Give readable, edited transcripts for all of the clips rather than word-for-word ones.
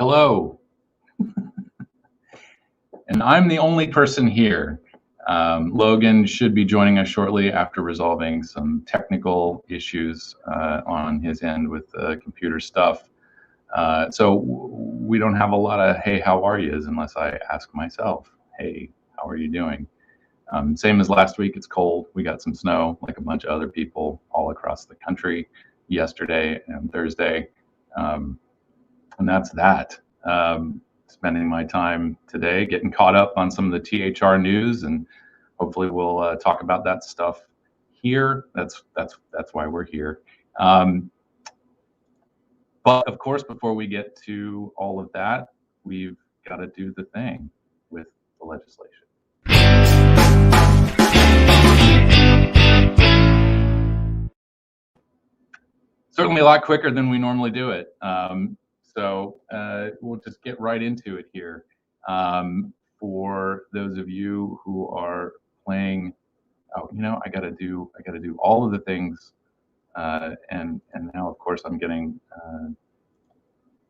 Hello. And I'm the only person here. Logan should be joining us shortly after resolving some technical issues on his end with computer stuff. So we don't have a lot of "Hey, how are yous" unless I ask myself, "Hey, how are you doing?" Same as last week, it's cold. We got some snow, like a bunch of other people all across the country yesterday and Thursday. And that's that. Spending my time today getting caught up on some of the THR news, and hopefully we'll talk about that stuff here. That's why we're here. But of course, before we get to all of that, we've got to do the thing with the legislation. Certainly a lot quicker than we normally do it. So we'll just get right into it here. For those of you who are playing, I got to do all of the things, and now of course I'm getting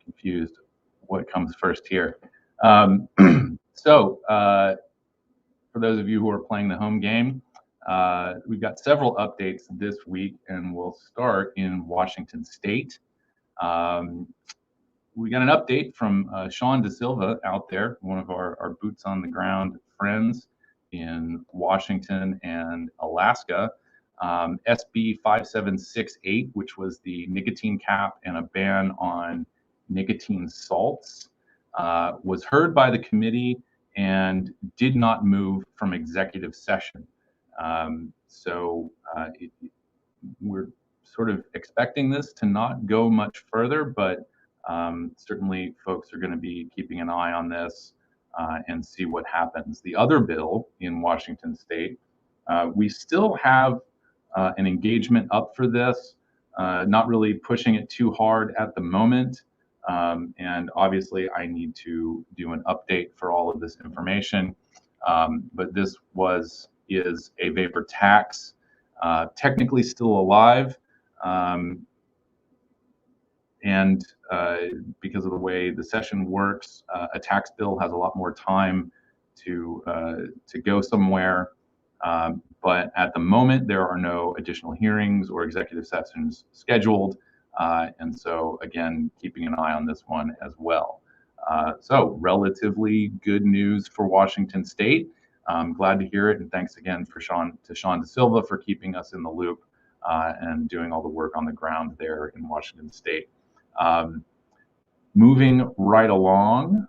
confused. What comes first here? So for those of you who are playing the home game, we've got several updates this week, and we'll start in Washington State. We got an update from Sean Da Silva out there, one of our boots on the ground friends in Washington and Alaska. SB 5768, which was the nicotine cap and a ban on nicotine salts, was heard by the committee and did not move from executive session. So we're sort of expecting this to not go much further, but certainly folks are going to be keeping an eye on this and see what happens. The other bill in Washington State, we still have an engagement up for this, not really pushing it too hard at the moment. And obviously I need to do an update for all of this information. But this is a vapor tax, technically still alive. And because of the way the session works, a tax bill has a lot more time to go somewhere. But at the moment, there are no additional hearings or executive sessions scheduled. And so, again, keeping an eye on this one as well. So relatively good news for Washington State. I'm glad to hear it. And thanks again to Sean Da Silva for keeping us in the loop and doing all the work on the ground there in Washington State. Moving right along,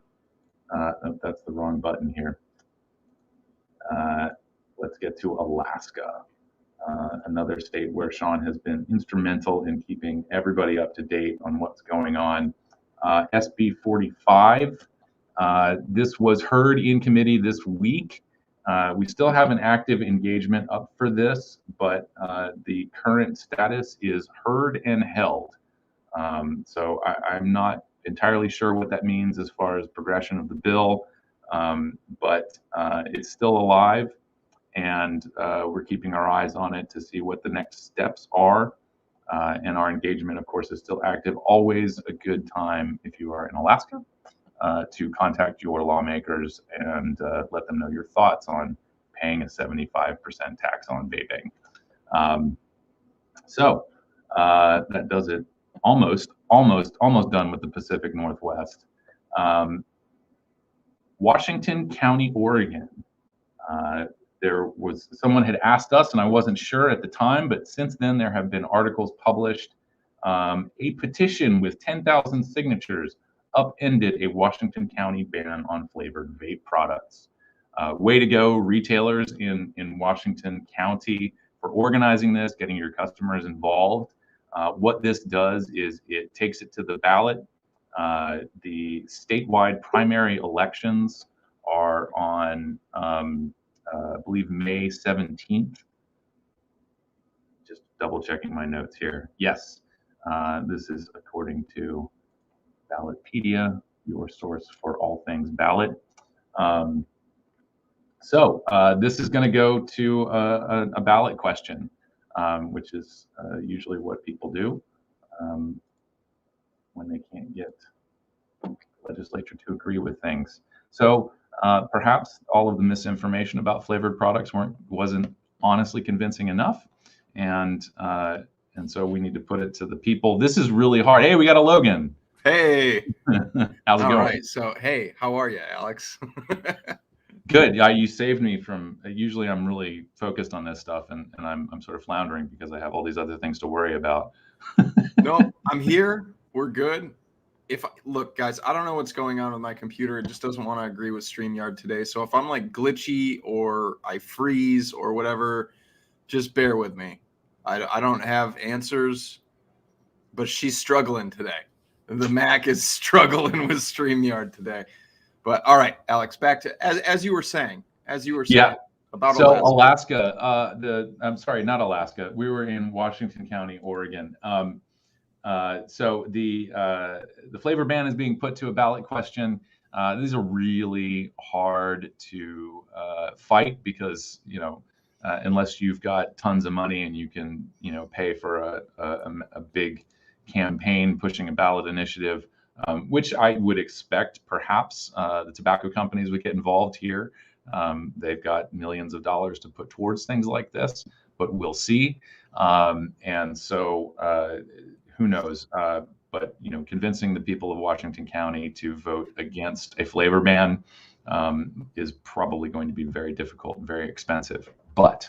that's the wrong button here. Let's get to Alaska, another state where Sean has been instrumental in keeping everybody up to date on what's going on. SB 45, this was heard in committee this week. We still have an active engagement up for this, but the current status is heard and held. So I'm not entirely sure what that means as far as progression of the bill, but it's still alive, and we're keeping our eyes on it to see what the next steps are. And our engagement, of course, is still active. Always a good time if you are in Alaska to contact your lawmakers and let them know your thoughts on paying a 75% tax on vaping. So that does it. Almost done with the Pacific Northwest. Washington County, Oregon. Someone had asked us, and I wasn't sure at the time, but since then there have been articles published. A petition with 10,000 signatures upended a Washington County ban on flavored vape products. Way to go, retailers in Washington County, for organizing this, getting your customers involved. What this does is it takes it to the ballot. The statewide primary elections are on, I believe, May 17th. Just double checking my notes here. Yes, this is according to Ballotpedia, your source for all things ballot. So this is going to go to a ballot question. Which is usually what people do when they can't get legislature to agree with things. So perhaps all of the misinformation about flavored products wasn't honestly convincing enough, and so we need to put it to the people. This is really hard. Hey, we got a Logan. Hey. How's it going? All right. So, hey, how are you, Alex? Good. Yeah, you saved me from. Usually, I'm really focused on this stuff, and I'm sort of floundering because I have all these other things to worry about. No, I'm here. We're good. Look, guys, I don't know what's going on with my computer. It just doesn't want to agree with StreamYard today. So if I'm like glitchy or I freeze or whatever, just bear with me. I don't have answers, but she's struggling today. The Mac is struggling with StreamYard today. But all right, Alex, back to as you were saying. Yeah. About So Alaska. I'm sorry, not Alaska. We were in Washington County, Oregon. So the flavor ban is being put to a ballot question. These are really hard to fight because unless you've got tons of money and you can pay for a big campaign pushing a ballot initiative, which I would expect perhaps the tobacco companies would get involved here. They've got millions of dollars to put towards things like this, but we'll see. And so who knows? But convincing the people of Washington County to vote against a flavor ban is probably going to be very difficult and very expensive. But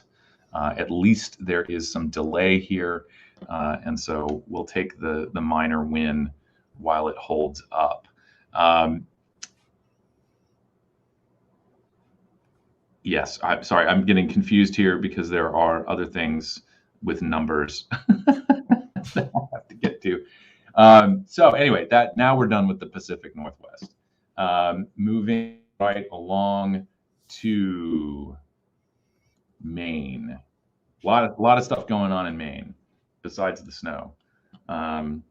at least there is some delay here, and so we'll take the minor win while it holds up. Yes, I'm sorry, I'm getting confused here because there are other things with numbers that I have to get to. So anyway, now we're done with the Pacific Northwest. Moving right along to Maine. A lot of stuff going on in Maine besides the snow. I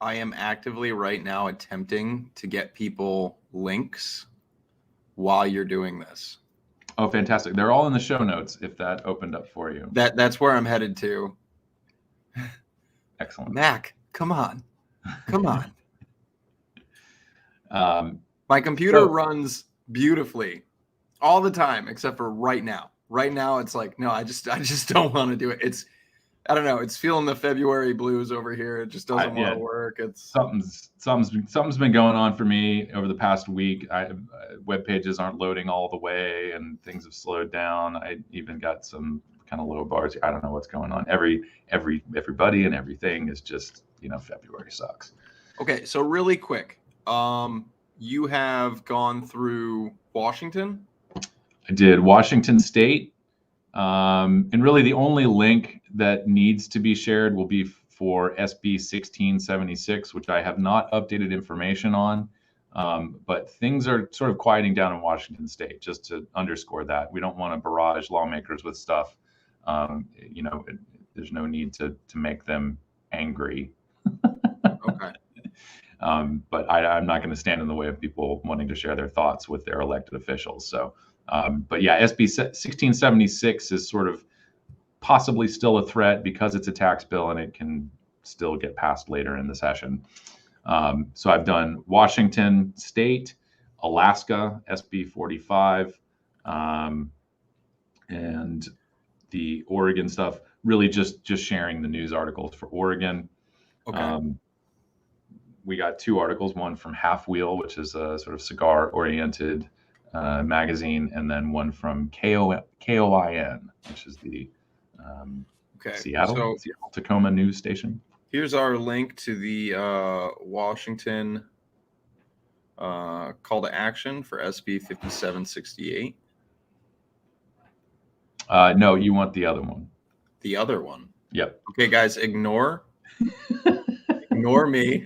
am actively right now attempting to get people links while you're doing this. Oh, fantastic. They're all in the show notes if that opened up for you. That's where I'm headed to. Excellent. Mac, come on. My computer runs beautifully all the time, except for right now. Right now, it's like, no, I just don't want to do it. I don't know. It's feeling the February blues over here. It just doesn't want to work. It's something's been going on for me over the past week. Web pages aren't loading all the way, and things have slowed down. I even got some kind of low bars. I don't know what's going on. Everybody and everything is just February sucks. Okay, so really quick, you have gone through Washington. I did Washington State. And really the only link that needs to be shared will be for SB 1676, which I have not updated information on. But things are sort of quieting down in Washington State, just to underscore that. We don't want to barrage lawmakers with stuff. There's no need to make them angry. Okay. But I'm not going to stand in the way of people wanting to share their thoughts with their elected officials. So. But yeah, SB 1676 is sort of possibly still a threat because it's a tax bill and it can still get passed later in the session. So I've done Washington State, Alaska, SB 45, and the Oregon stuff, really just sharing the news articles for Oregon. Okay. We got 2 articles, one from Half Wheel, which is a sort of cigar-oriented magazine, and then one from KOIN, which is the Seattle Tacoma news station. Here's our link to the Washington call to action for SB 5768. No, you want the other one. The other one. Yep. Okay, guys, ignore me.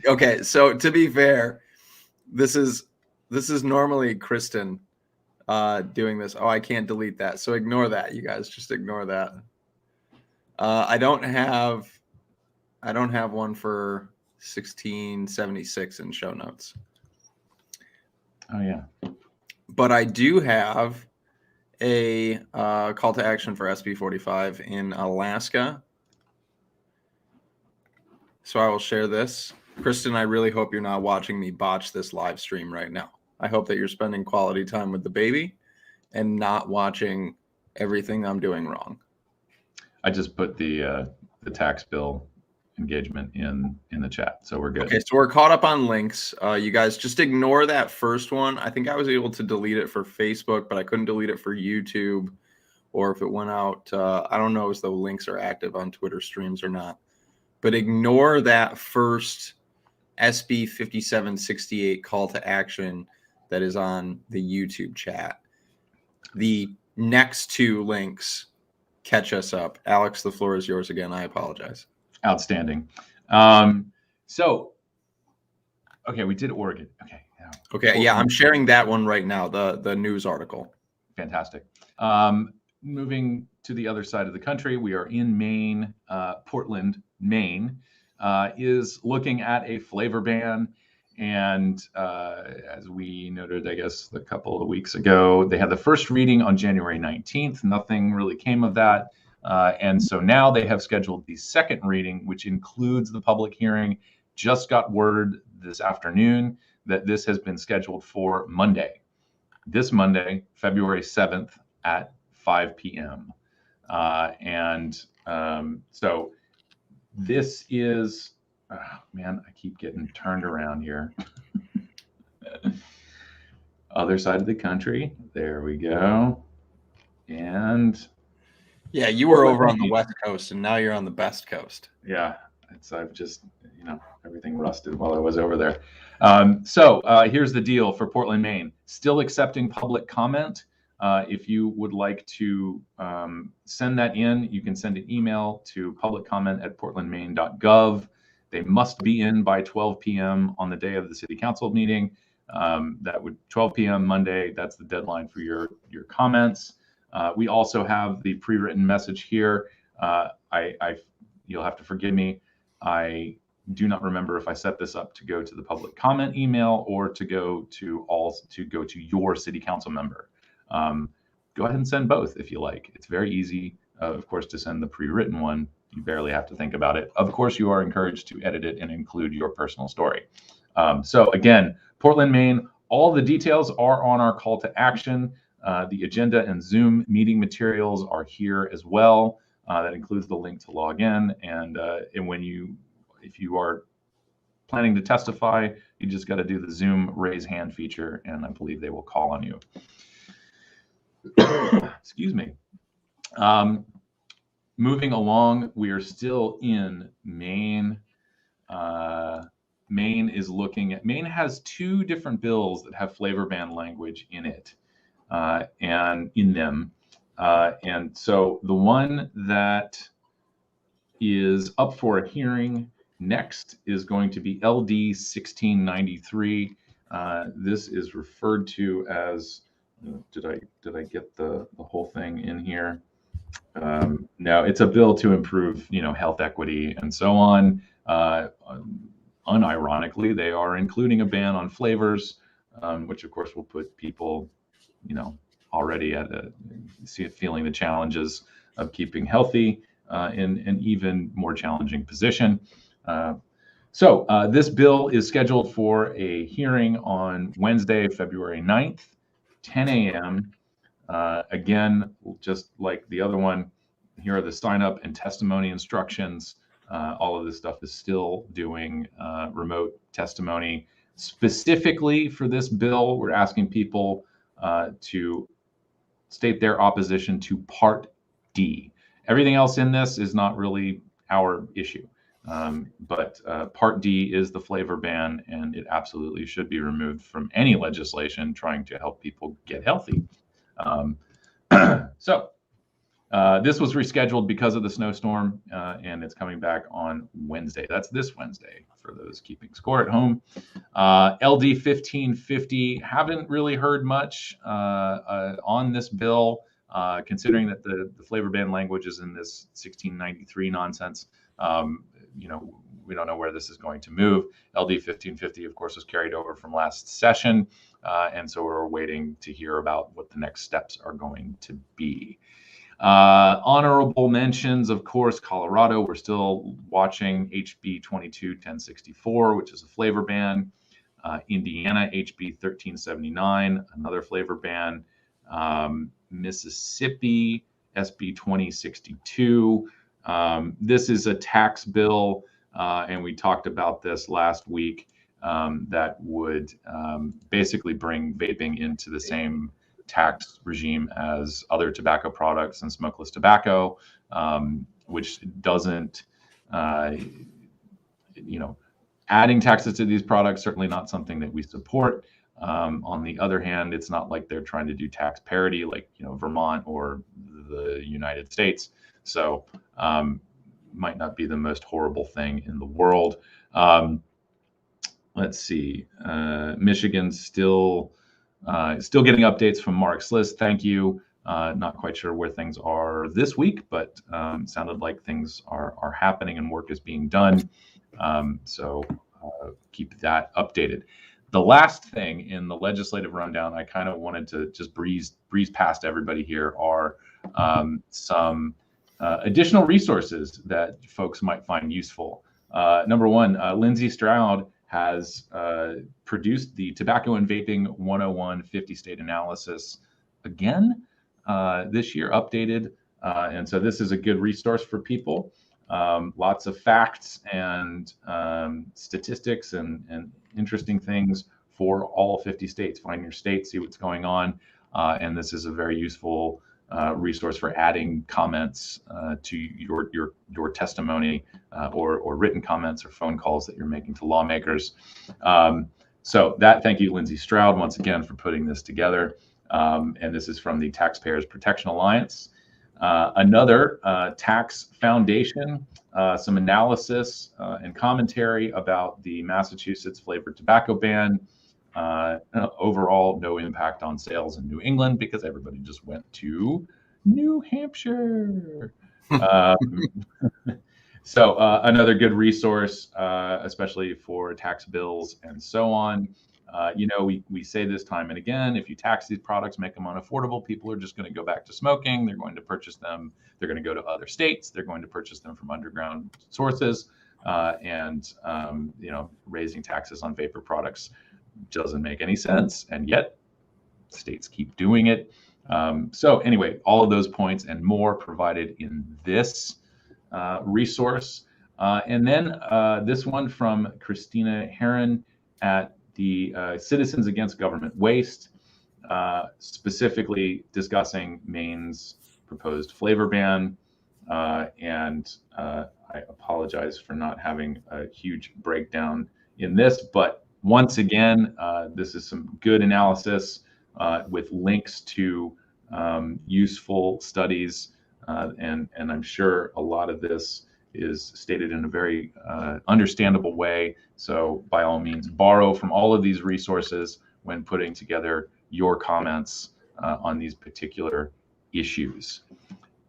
Okay, so to be fair, this is normally Kristen doing this. Oh, I can't delete that. So ignore that, you guys. Just ignore that. I don't have one for 1676 in show notes. Oh yeah. But I do have a call to action for SB 45 in Alaska. So I will share this. Kristen, I really hope you're not watching me botch this live stream right now. I hope that you're spending quality time with the baby and not watching everything I'm doing wrong. I just put the tax bill engagement in the chat, so we're good. Okay, so we're caught up on links. You guys just ignore that first one. I think I was able to delete it for Facebook, but I couldn't delete it for YouTube, or if it went out, I don't know if the links are active on Twitter streams or not. But ignore that first SB 5768 call to action that is on the YouTube chat. The next two links catch us up. Alex, the floor is yours again. I apologize. Outstanding. So, okay, we did Oregon. Okay. Okay. Yeah, I'm sharing that one right now. The news article. Fantastic. Moving to the other side of the country, we are in Maine. Portland, Maine, is looking at a flavor ban. And as we noted, I guess a couple of weeks ago, they had the first reading on January 19th. Nothing really came of that. And so now they have scheduled the second reading, which includes the public hearing. Just got word this afternoon that this has been scheduled for Monday. This Monday, February 7th at 5 p.m. So this is, oh, man, I keep getting turned around here. Other side of the country. There we go. And yeah, you were over on the West Coast and now you're on the best coast. Yeah, I've just, everything rusted while I was over there. Here's the deal for Portland, Maine. Still accepting public comment. If you would like to send that in, you can send an email to publiccomment@portlandmaine.gov. They must be in by 12 p.m. on the day of the city council meeting. That would 12 p.m. Monday. That's the deadline for your comments. We also have the pre-written message here. You'll have to forgive me. I do not remember if I set this up to go to the public comment email or to go to your city council member. Go ahead and send both if you like. It's very easy, of course, to send the pre-written one. You barely have to think about it. Of course, you are encouraged to edit it and include your personal story. So again, Portland, Maine, all the details are on our call to action. The agenda and Zoom meeting materials are here as well. That includes the link to log in. And if you are planning to testify, you just got to do the Zoom raise hand feature, and I believe they will call on you. Excuse me. Moving along, we are still in Maine. Maine has two different bills that have flavor ban language in it, and in them. And so the one that is up for a hearing next is going to be LD 1693. This is referred to as, did I get the whole thing in here? No, it's a bill to improve, health equity and so on. Unironically, they are including a ban on flavors, which of course will put people, already feeling the challenges of keeping healthy in an even more challenging position. So this bill is scheduled for a hearing on Wednesday, February 9th, 10 a.m. Again, just like the other one, here are the sign up and testimony instructions. All of this stuff is still doing remote testimony. Specifically for this bill, we're asking people to state their opposition to Part D. Everything else in this is not really our issue. But Part D is the flavor ban, and it absolutely should be removed from any legislation trying to help people get healthy. So this was rescheduled because of the snowstorm, and it's coming back on Wednesday. That's this Wednesday for those keeping score at home. LD 1550, haven't really heard much on this bill, considering that the flavor ban language is in this 1693 nonsense. We don't know where this is going to move. LD 1550, of course, was carried over from last session, and so we're waiting to hear about what the next steps are going to be. Honorable mentions, of course, Colorado. We're still watching HB 22-1064, which is a flavor ban. Indiana, HB 1379, another flavor ban. Mississippi, SB 2062. This is a tax bill, and we talked about this last week, that would basically bring vaping into the same tax regime as other tobacco products and smokeless tobacco, which doesn't, adding taxes to these products, certainly not something that we support. On the other hand, it's not like they're trying to do tax parity like Vermont or the United States. So might not be the most horrible thing in the world. Let's see. Michigan's still getting updates from Mark's list. Thank you. Not quite sure where things are this week, but sounded like things are happening and work is being done. So keep that updated. The last thing in the legislative rundown, I kind of wanted to just breeze past everybody here, are some additional resources that folks might find useful. Number one, Lindsay Stroud has produced the Tobacco and Vaping 101 50-state analysis again this year, updated. And so this is a good resource for people. Lots of facts and statistics and interesting things for all 50 states. Find your state, see what's going on. And this is a very useful resource for adding comments to your testimony or written comments or phone calls that you're making to lawmakers. So thank you, Lindsay Stroud, once again for putting this together. And this is from the Taxpayers Protection Alliance. Another tax foundation, some analysis and commentary about the Massachusetts flavored tobacco ban. Overall, no impact on sales in New England because everybody just went to New Hampshire. So another good resource, especially for tax bills and so on. We say this time and again, if you tax these products, make them unaffordable, people are just going to go back to smoking. They're going to purchase them. They're going to go to other states. They're going to purchase them from underground sources. And raising taxes on vapor products doesn't make any sense. And yet states keep doing it. So anyway, all of those points and more provided in this resource. And then this one from Christina Heron at the Citizens Against Government Waste, specifically discussing Maine's proposed flavor ban. And I apologize for not having a huge breakdown in this, but once again, this is some good analysis with links to useful studies. And I'm sure a lot of this is stated in a very understandable way. So by all means, borrow from all of these resources when putting together your comments on these particular issues.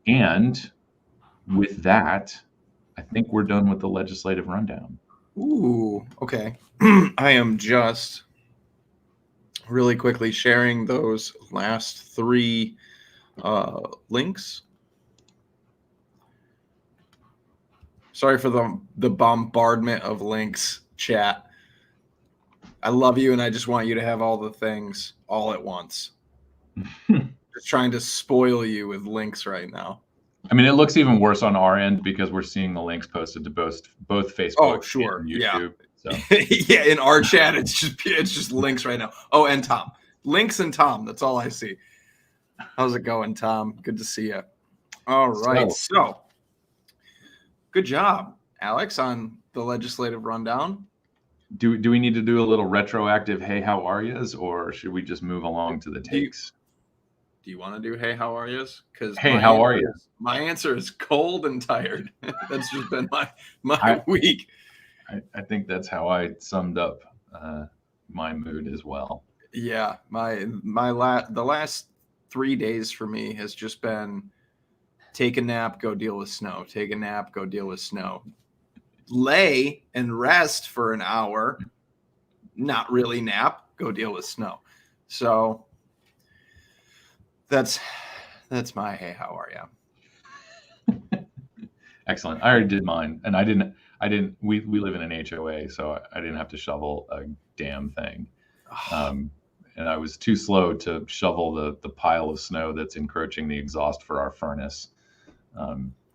And with that, I think we're done with the legislative rundown. Ooh, okay. I am just really quickly sharing those last three links. Sorry for the bombardment of links, chat. I love you, and I just want you to have all the things all at once. Just trying to spoil you with links right now. I mean, it looks even worse on our end because we're seeing the links posted to both Facebook and YouTube. Yeah. So. Yeah, in our chat, it's just links right now. Oh, and Tom. Links and Tom. That's all I see. How's it going, Tom? Good to see you. All right. So good job, Alex, on the legislative rundown. Do we need to do a little retroactive hey, how are yous, or should we just move along to the takes? Do you want to do hey, how are yous? Because hey, how are you? My answer is cold and tired. That's just been my week. I think that's how I summed up my mood as well. Yeah, the last 3 days for me has just been take a nap, go deal with snow. Take a nap, go deal with snow. Lay and rest for an hour, not really nap, go deal with snow. So that's my hey, how are you? Excellent. I already did mine, and I didn't. We live in an HOA, so I didn't have to shovel a damn thing. And I was too slow to shovel the pile of snow that's encroaching the exhaust for our furnace.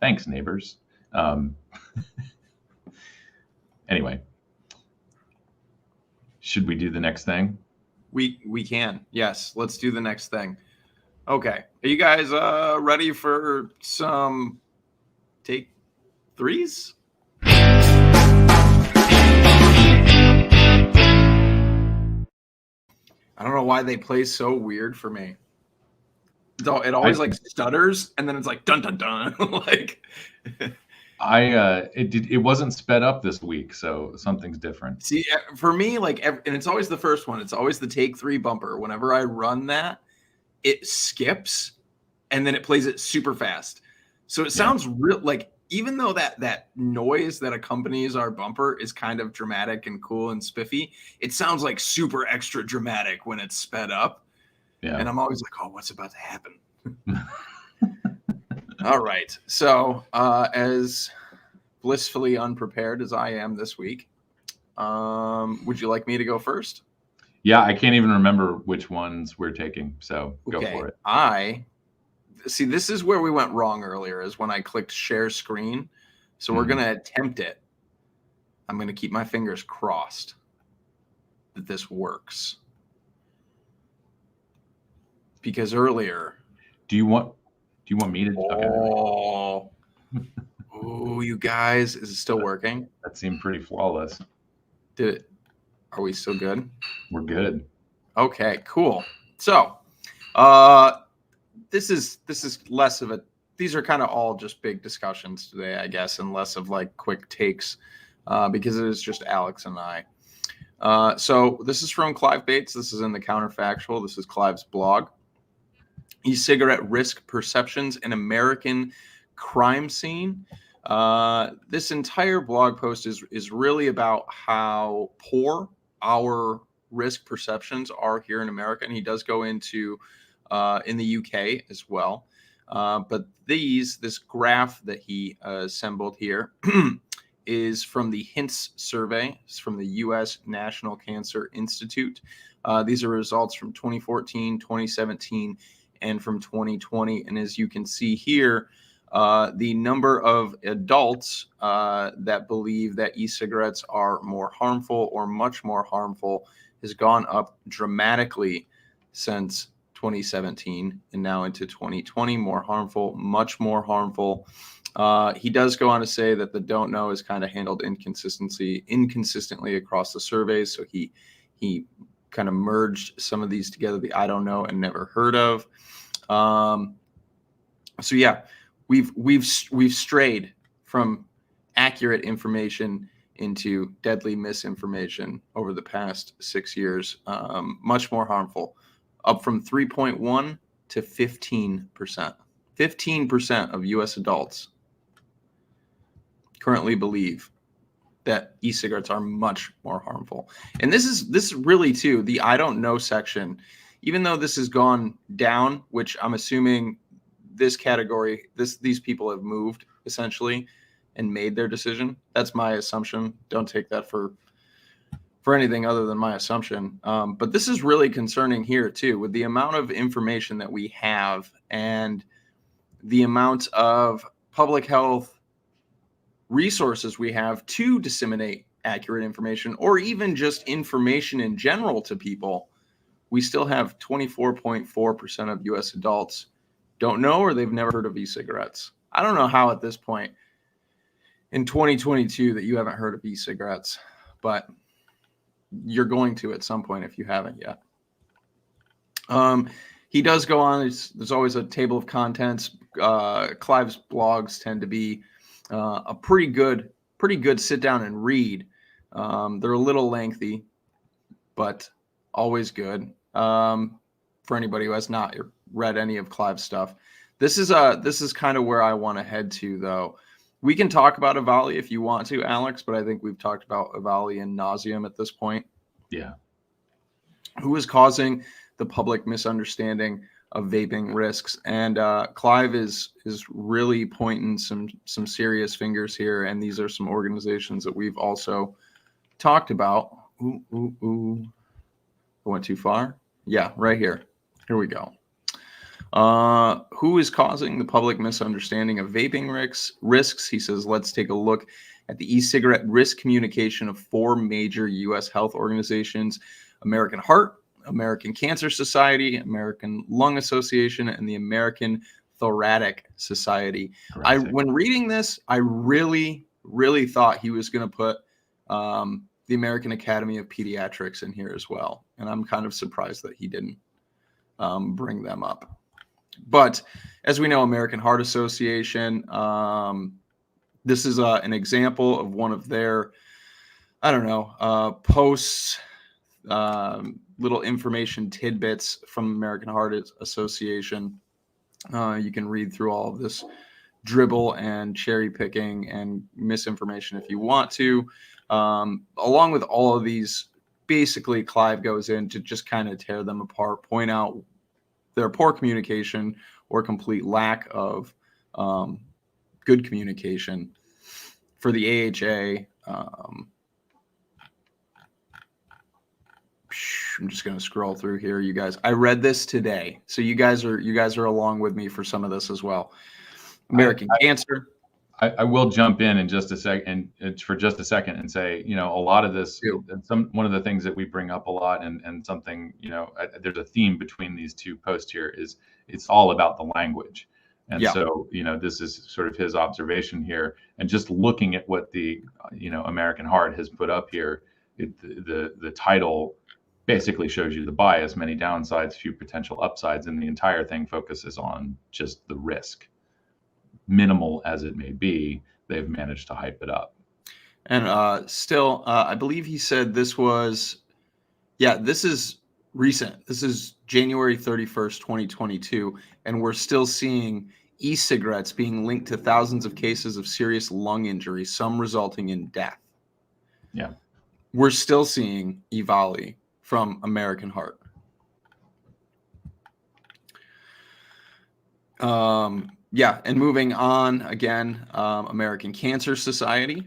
Thanks, neighbors. Anyway, should we do the next thing? We can. Yes, let's do the next thing. Okay. Are you guys ready for some take threes? I don't know why they play so weird for me. It always like stutters, and then it's like dun dun dun. Like it wasn't sped up this week, so something's different. See, for me, like, and it's always the first one. It's always the take three bumper. Whenever I run that, it skips, and then it plays it super fast. So it sounds real. Like, even though that noise that accompanies our bumper is kind of dramatic and cool and spiffy, it sounds like super extra dramatic when it's sped up. Yeah. And I'm always like, oh, what's about to happen? All right. So as blissfully unprepared as I am this week, would you like me to go first? Yeah, I can't even remember which ones we're taking. So go for it. See, this is where we went wrong earlier, is when I clicked share screen. So we're going to attempt it. I'm going to keep my fingers crossed that this works. Because earlier. Do you want me to? Oh, you guys, is it still working? That seemed pretty flawless. Did it? Are we still good? We're good. Okay, cool. So, this is less of a. These are kind of all just big discussions today, I guess, and less of like quick takes, because it is just Alex and I. So this is from Clive Bates. This is in the Counterfactual. This is Clive's blog. E-cigarette risk perceptions in American crime scene. This entire blog post is really about how poor our risk perceptions are here in America, and he does go into in the UK as well. But this graph that he assembled here is from the HINTS survey. It's from the U.S. National Cancer Institute. These are results from 2014, 2017, and from 2020. And as you can see here, the number of adults that believe that e-cigarettes are more harmful or much more harmful has gone up dramatically since 2017 and now into 2020. More harmful, much more harmful. He does go on to say that the don't know is kind of handled inconsistently across the surveys. So he kind of merged some of these together, the I don't know and never heard of. So yeah, we've strayed from accurate information into deadly misinformation over the past 6 years. Much more harmful, up from 3.1 to 15%. 15% of U.S. adults currently believe that e-cigarettes are much more harmful. And this is really too the I don't know section. Even though this has gone down, which I'm assuming this category, these people have moved essentially and made their decision. That's my assumption. Don't take that for anything other than my assumption. But this is really concerning here too, with the amount of information that we have and the amount of public health resources we have to disseminate accurate information, or even just information in general to people. We still have 24.4% of U.S. adults don't know or they've never heard of e-cigarettes. I don't know how at this point in 2022 that you haven't heard of e-cigarettes, but you're going to at some point if you haven't yet. He does go on. There's always a table of contents. Clive's blogs tend to be a pretty good sit down and read. They're a little lengthy, but always good. For anybody who has not read any of Clive's stuff. This is kind of where I want to head to, though. We can talk about EVALI if you want to, Alex, but I think we've talked about EVALI in nauseam at this point. Yeah. Who is causing the public misunderstanding of vaping risks. And Clive is really pointing some serious fingers here. And these are some organizations that we've also talked about. I went too far. Yeah, right here. Here we go. Who is causing the public misunderstanding of vaping risks? He says, let's take a look at the e-cigarette risk communication of 4 major U.S. health organizations: American Heart, American Cancer Society, American Lung Association, and the American Thoracic Society. When reading this, I really, really thought he was going to put the American Academy of Pediatrics in here as well. And I'm kind of surprised that he didn't bring them up. But as we know, American Heart Association, this is an example of one of their, posts, little information tidbits from American Heart Association. You can read through all of this dribble and cherry picking and misinformation if you want to. Along with all of these, basically Clive goes in to just kind of tear them apart, point out their poor communication or complete lack of good communication. For the AHA, I'm just going to scroll through here, you guys. I read this today, so you guys are along with me for some of this as well. American Cancer. I will jump in just a second, for just a second, and say, a lot of this, one of the things that we bring up a lot, and something, there's a theme between these two posts here, is it's all about the language. And so, this is sort of his observation here, and just looking at what the, American Heart has put up here, the title basically shows you the bias, many downsides, few potential upsides, and the entire thing focuses on just the risk. Minimal as it may be, they've managed to hype it up. And still, I believe he said this was, this is recent. This is January 31st, 2022, and we're still seeing e-cigarettes being linked to thousands of cases of serious lung injury, some resulting in death. Yeah. We're still seeing EVALI from American Heart. And moving on again, American Cancer Society.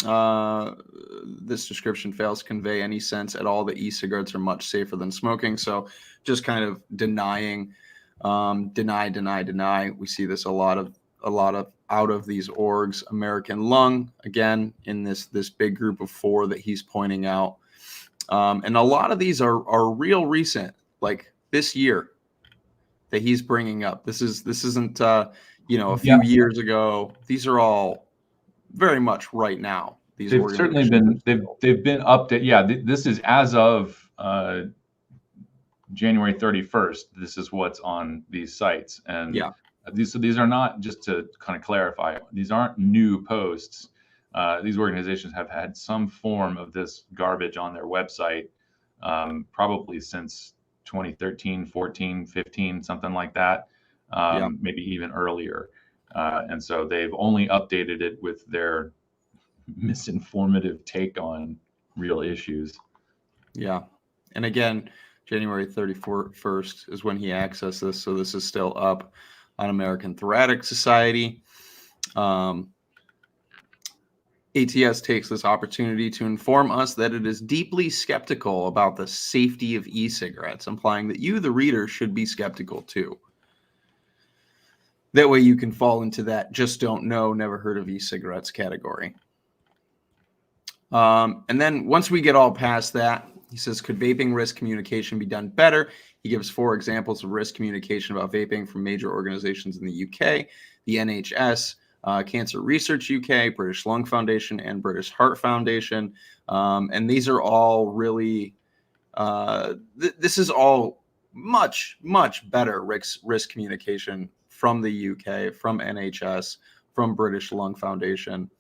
This description fails to convey any sense at all that e-cigarettes are much safer than smoking. So just kind of denying, deny. We see this a lot of out of these orgs. American Lung, again, in this big group of 4 that he's pointing out. And a lot of these are real recent, like this year, that he's bringing up. This isn't a few years ago. These are all very much right now. These they've certainly been they've been updated. Yeah, this is as of January 31st. This is what's on these sites, and these are not, just to kind of clarify, these aren't new posts. These organizations have had some form of this garbage on their website probably since 2013, 14, 15, something like that, maybe even earlier. And so they've only updated it with their misinformative take on real issues. Yeah. And again, January 31st is when he accessed this. So this is still up on American Thoracic Society. ATS takes this opportunity to inform us that it is deeply skeptical about the safety of e-cigarettes, implying that you, the reader, should be skeptical too. That way you can fall into that just don't know, never heard of e-cigarettes category. And then once we get all past that, he says, could vaping risk communication be done better? He gives 4 examples of risk communication about vaping from major organizations in the UK, the NHS, Cancer Research UK, British Lung Foundation, and British Heart Foundation. And these are all really, this is all much, much better risk communication from the UK, from NHS, from British Lung Foundation,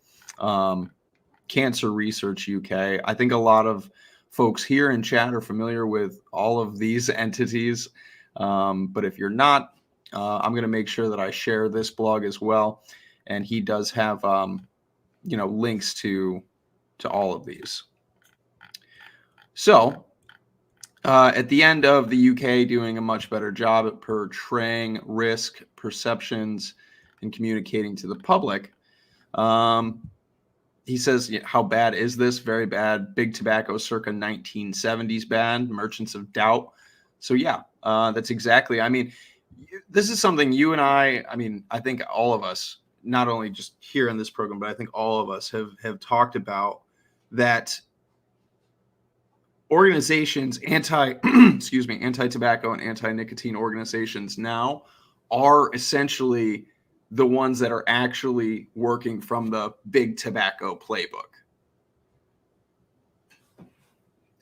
Cancer Research UK. I think a lot of folks here in chat are familiar with all of these entities. But if you're not, I'm going to make sure that I share this blog as well. And he does have, links to all of these. So At the end of the UK doing a much better job at portraying risk perceptions and communicating to the public. He says, how bad is this? Very bad. Big tobacco circa 1970s bad. Merchants of doubt. So yeah, that's exactly. I mean, this is something you and I mean, I think all of us, not only just here in this program, but I think all of us have talked about that. Organizations, anti-tobacco and anti-nicotine organizations now are essentially the ones that are actually working from the big tobacco playbook.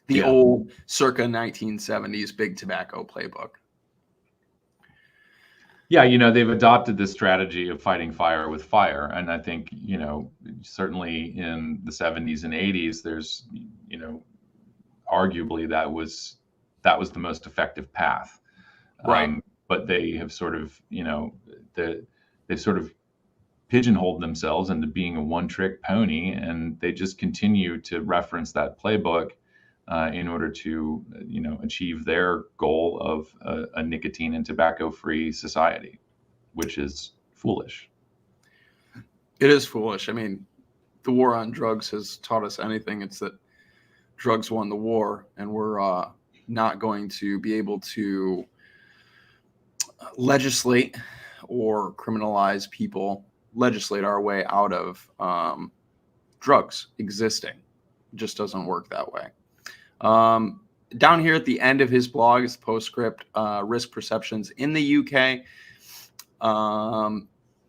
The old circa 1970s big tobacco playbook. Yeah, they've adopted this strategy of fighting fire with fire. And I think, certainly in the 70s and 80s, there's, arguably that was the most effective path. Right. But they have sort of, they've sort of pigeonholed themselves into being a one-trick pony, and they just continue to reference that playbook in order to, achieve their goal of a nicotine and tobacco-free society, which is foolish. It is foolish. I mean, the war on drugs has taught us anything. It's that drugs won the war, and we're not going to be able to legislate or criminalize people, legislate our way out of drugs existing. It just doesn't work that way. Down here at the end of his blog is the postscript, risk perceptions in the UK.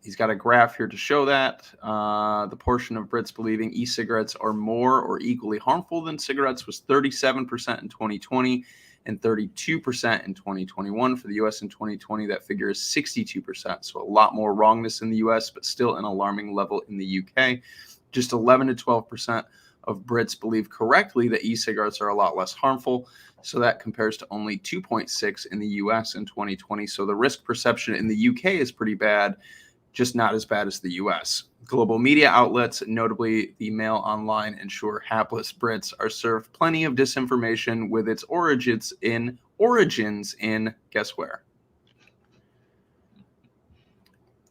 He's got a graph here to show that. The portion of Brits believing e-cigarettes are more or equally harmful than cigarettes was 37% in 2020 and 32% in 2021. For the US in 2020, that figure is 62%. So a lot more wrongness in the US, but still an alarming level in the UK. Just 11 to 12% of Brits believe correctly that e-cigarettes are a lot less harmful. So that compares to only 2.6 in the US in 2020. So the risk perception in the UK is pretty bad, just not as bad as the US. Global media outlets, notably the Mail Online, ensure hapless Brits are served plenty of disinformation with its origins in guess where?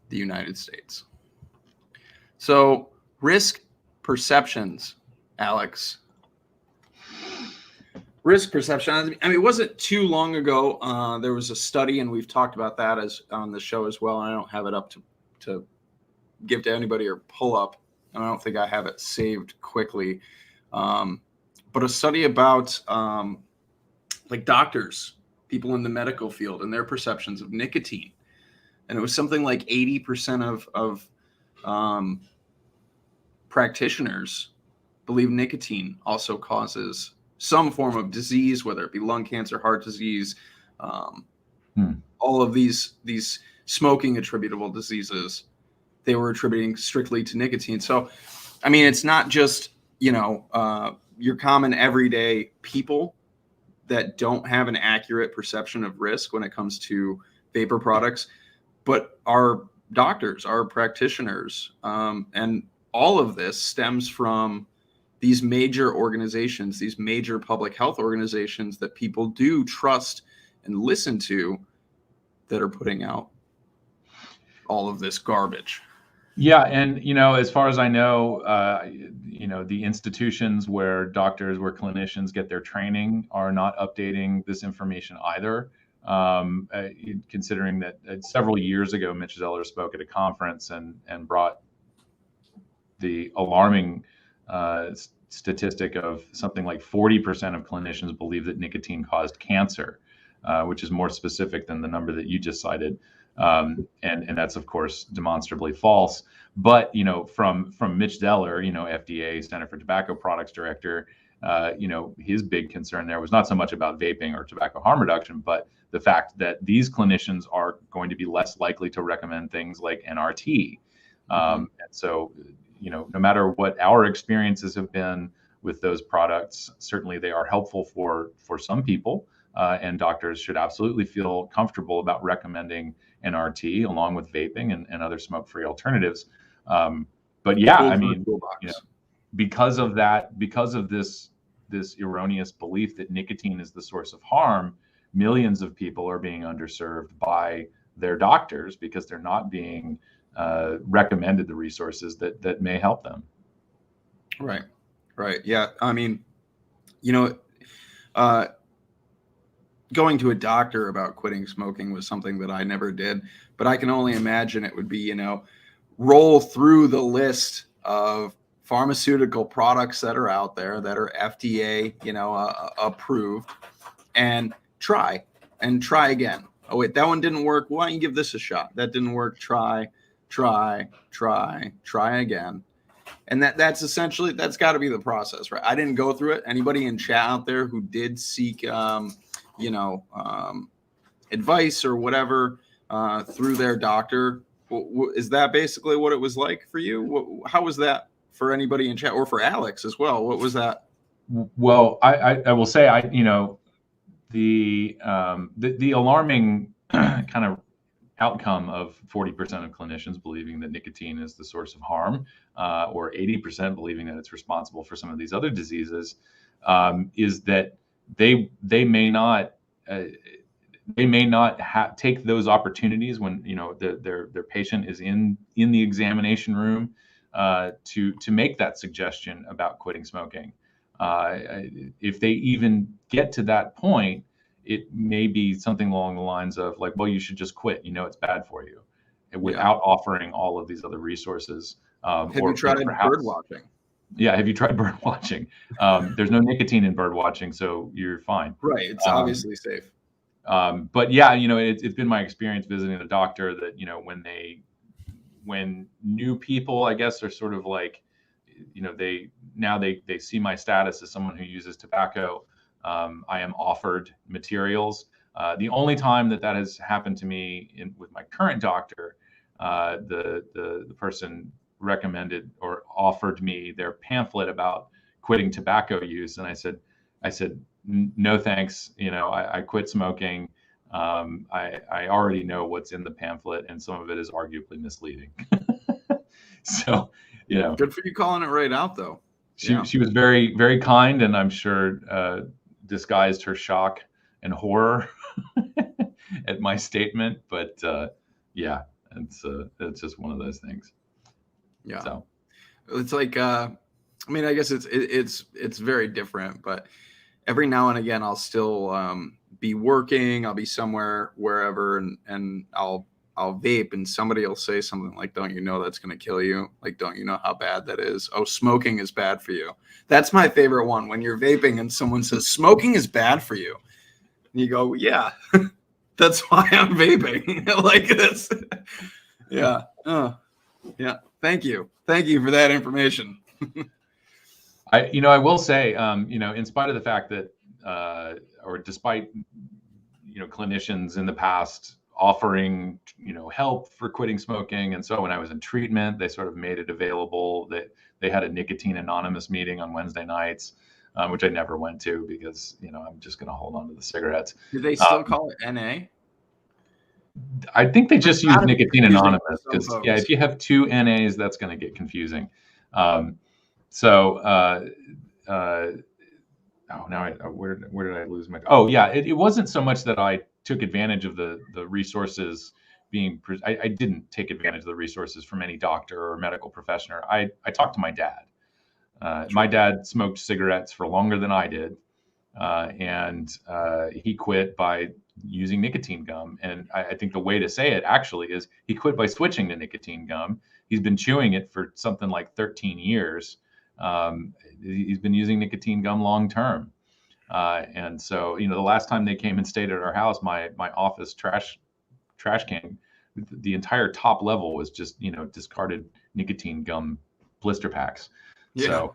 The United States. So risk perceptions, Alex. Risk perception. I mean, it wasn't too long ago. There was a study, and we've talked about that as on the show as well. And I don't have it up to give to anybody or pull up, and I don't think I have it saved quickly. But a study about like doctors, people in the medical field, and their perceptions of nicotine, and it was something like 80% of practitioners believe nicotine also causes some form of disease, whether it be lung cancer, heart disease, all of these smoking attributable diseases, they were attributing strictly to nicotine. So, I mean, it's not just, your common everyday people that don't have an accurate perception of risk when it comes to vapor products, but our doctors, our practitioners, and all of this stems from these major organizations, these major public health organizations that people do trust and listen to, that are putting out all of this garbage. Yeah, and as far as I know, the institutions where doctors, where clinicians get their training are not updating this information either. Considering that several years ago, Mitch Zeller spoke at a conference and brought the alarming statistic of something like 40% of clinicians believe that nicotine caused cancer, which is more specific than the number that you just cited. And that's, of course, demonstrably false. But, from Mitch Zeller, FDA, Center for Tobacco Products Director, his big concern there was not so much about vaping or tobacco harm reduction, but the fact that these clinicians are going to be less likely to recommend things like NRT. And so, no matter what our experiences have been with those products, certainly they are helpful for some people, and doctors should absolutely feel comfortable about recommending NRT along with vaping and other smoke-free alternatives. But yeah, I mean, because of that, because of this this erroneous belief that nicotine is the source of harm, millions of people are being underserved by their doctors because they're not being recommended the resources that may help them. Right. Right. Yeah. I mean, you know, going to a doctor about quitting smoking was something that I never did, but I can only imagine it would be, you know, roll through the list of pharmaceutical products that are out there that are FDA, you know, approved, and try again. Oh wait, that one didn't work. Why don't you give this a shot? That didn't work. Try again. And that's essentially, that's got to be the process, right? I didn't go through it. Anybody in chat out there who did seek, you know, advice or whatever through their doctor, is that basically what it was like for you? How was that for anybody in chat, or for Alex as well? What was that? Well, I will say, you know, the alarming kind of outcome of 40% of clinicians believing that nicotine is the source of harm, or 80% believing that it's responsible for some of these other diseases, is that they may not take those opportunities when, you know, their patient is in the examination room to make that suggestion about quitting smoking. If they even get to that point, it may be something along the lines of like, well, you should just quit. You know, it's bad for you, without offering all of these other resources. Have you tried bird watching? Yeah, have you tried bird watching? There's no nicotine in bird watching, so you're fine. Right, it's obviously safe. But yeah, you know, it's been my experience visiting a doctor that, you know, when new people, I guess, are sort of like, you know, they see my status as someone who uses tobacco. I am offered materials. The only time that has happened to me with my current doctor, the person recommended or offered me their pamphlet about quitting tobacco use, and I said, no thanks. You know, I quit smoking. I already know what's in the pamphlet, and some of it is arguably misleading. So, you know, good for you calling it right out, though. She was very, very kind, and I'm sure disguised her shock and horror at my statement. But yeah, it's just one of those things. Yeah. So it's like, I mean, I guess it's very different, but every now and again, I'll still be working. I'll be somewhere, wherever, and I'll vape, and somebody will say something like, don't you know that's going to kill you? Like, don't you know how bad that is? Oh, smoking is bad for you. That's my favorite one. When you're vaping and someone says, smoking is bad for you. And you go, yeah, that's why I'm vaping. Like this. Yeah. Yeah. Thank you. Thank you for that information. I will say, you know, in spite of the fact that, or despite, you know, clinicians in the past offering, you know, help for quitting smoking, and so when I was in treatment, they sort of made it available. That they had a nicotine anonymous meeting on Wednesday nights, which I never went to because, you know, I'm just going to hold on to the cigarettes. Do they still call it NA? I think they just use nicotine anonymous because, yeah, if you have two NAs, that's going to get confusing. Where did I lose my? Oh yeah, it wasn't so much that I took advantage of the resources being. I didn't take advantage of the resources from any doctor or medical professional. I talked to my dad. My dad smoked cigarettes for longer than I did, and he quit by using nicotine gum. And I think the way to say it actually is he quit by switching to nicotine gum. He's been chewing it for something like 13 years. He's been using nicotine gum long term. And so, you know, the last time they came and stayed at our house, my office trash can, the entire top level was just, you know, discarded nicotine gum blister packs. Yeah. So,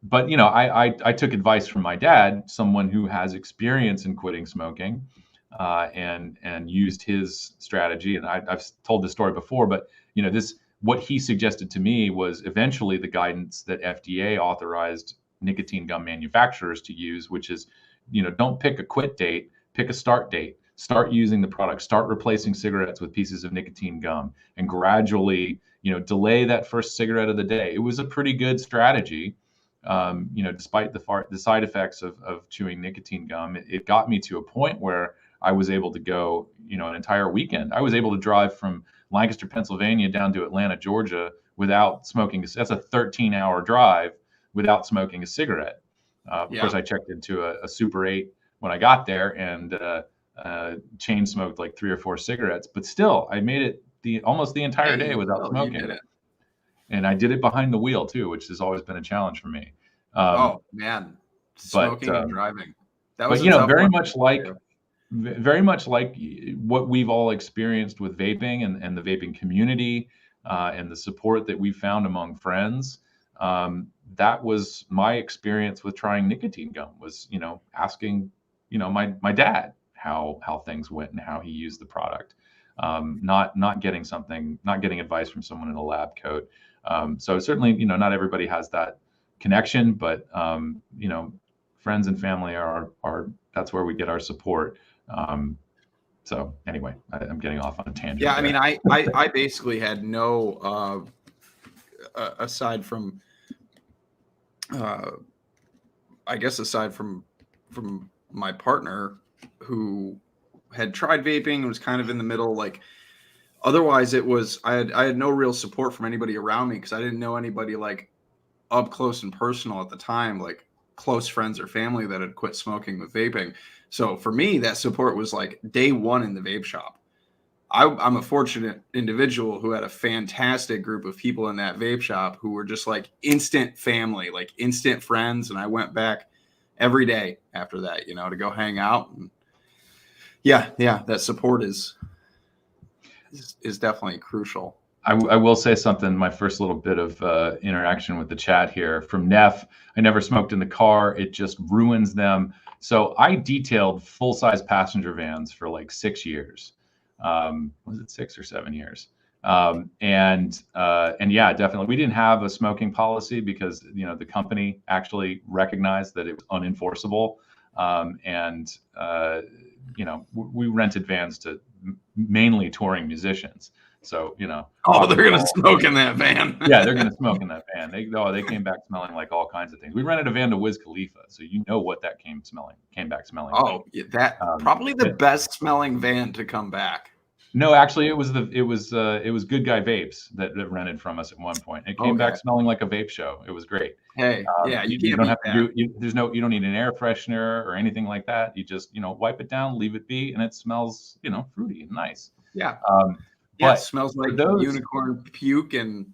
but, you know, I took advice from my dad, someone who has experience in quitting smoking, and used his strategy. And I've told this story before, but, you know, what he suggested to me was eventually the guidance that FDA authorized nicotine gum manufacturers to use, which is, you know, don't pick a quit date, pick a start date, start using the product, start replacing cigarettes with pieces of nicotine gum, and gradually, you know, delay that first cigarette of the day. It was a pretty good strategy. despite the side effects of chewing nicotine gum, it got me to a point where I was able to go, an entire weekend. I was able to drive from Lancaster, Pennsylvania down to Atlanta, Georgia without smoking. That's a 13-hour drive without smoking a cigarette. Of course, I checked into a Super 8 when I got there and chain smoked like 3 or 4 cigarettes, but still, I made it almost the entire day without smoking. You did it. And I did it behind the wheel too, which has always been a challenge for me. Oh man, smoking and driving. That was very much like what we've all experienced with vaping and the vaping community and the support that we found among friends. That was my experience with trying nicotine gum. Was asking my dad how things went and how he used the product. Not getting advice from someone in a lab coat. So certainly, not everybody has that connection, but friends and family are that's where we get our support. So anyway, I'm getting off on a tangent. Yeah, I mean, I basically had no aside from aside from my partner who had tried vaping and was kind of in the middle, like otherwise it was I had no real support from anybody around me because I didn't know anybody like up close and personal at the time, like close friends or family that had quit smoking with vaping. So for me, that support was like day one in the vape shop. I'm a fortunate individual who had a fantastic group of people in that vape shop who were just like instant family, like instant friends. And I went back every day after that, to go hang out. And yeah, that support is definitely crucial. I will say something. My first little bit of interaction with the chat here from Neff. I never smoked in the car. It just ruins them. So I detailed full-size passenger vans for like 6 years. Was it 6 or 7 years? And yeah, definitely. We didn't have a smoking policy because the company actually recognized that it was unenforceable. We rented vans to mainly touring musicians. So, they're going to smoke in that van. Yeah, they're going to smoke in that van. They came back smelling like all kinds of things. We rented a van to Wiz Khalifa, so what that came back smelling. Oh, like. That probably the best smelling van to come back. No, actually, it was Good Guy Vapes that rented from us at one point. It came back smelling like a vape show. It was great. Hey, you don't have to do. You don't need an air freshener or anything like that. You just wipe it down, leave it be, and it smells fruity and nice. Yeah. But it smells like unicorn puke and.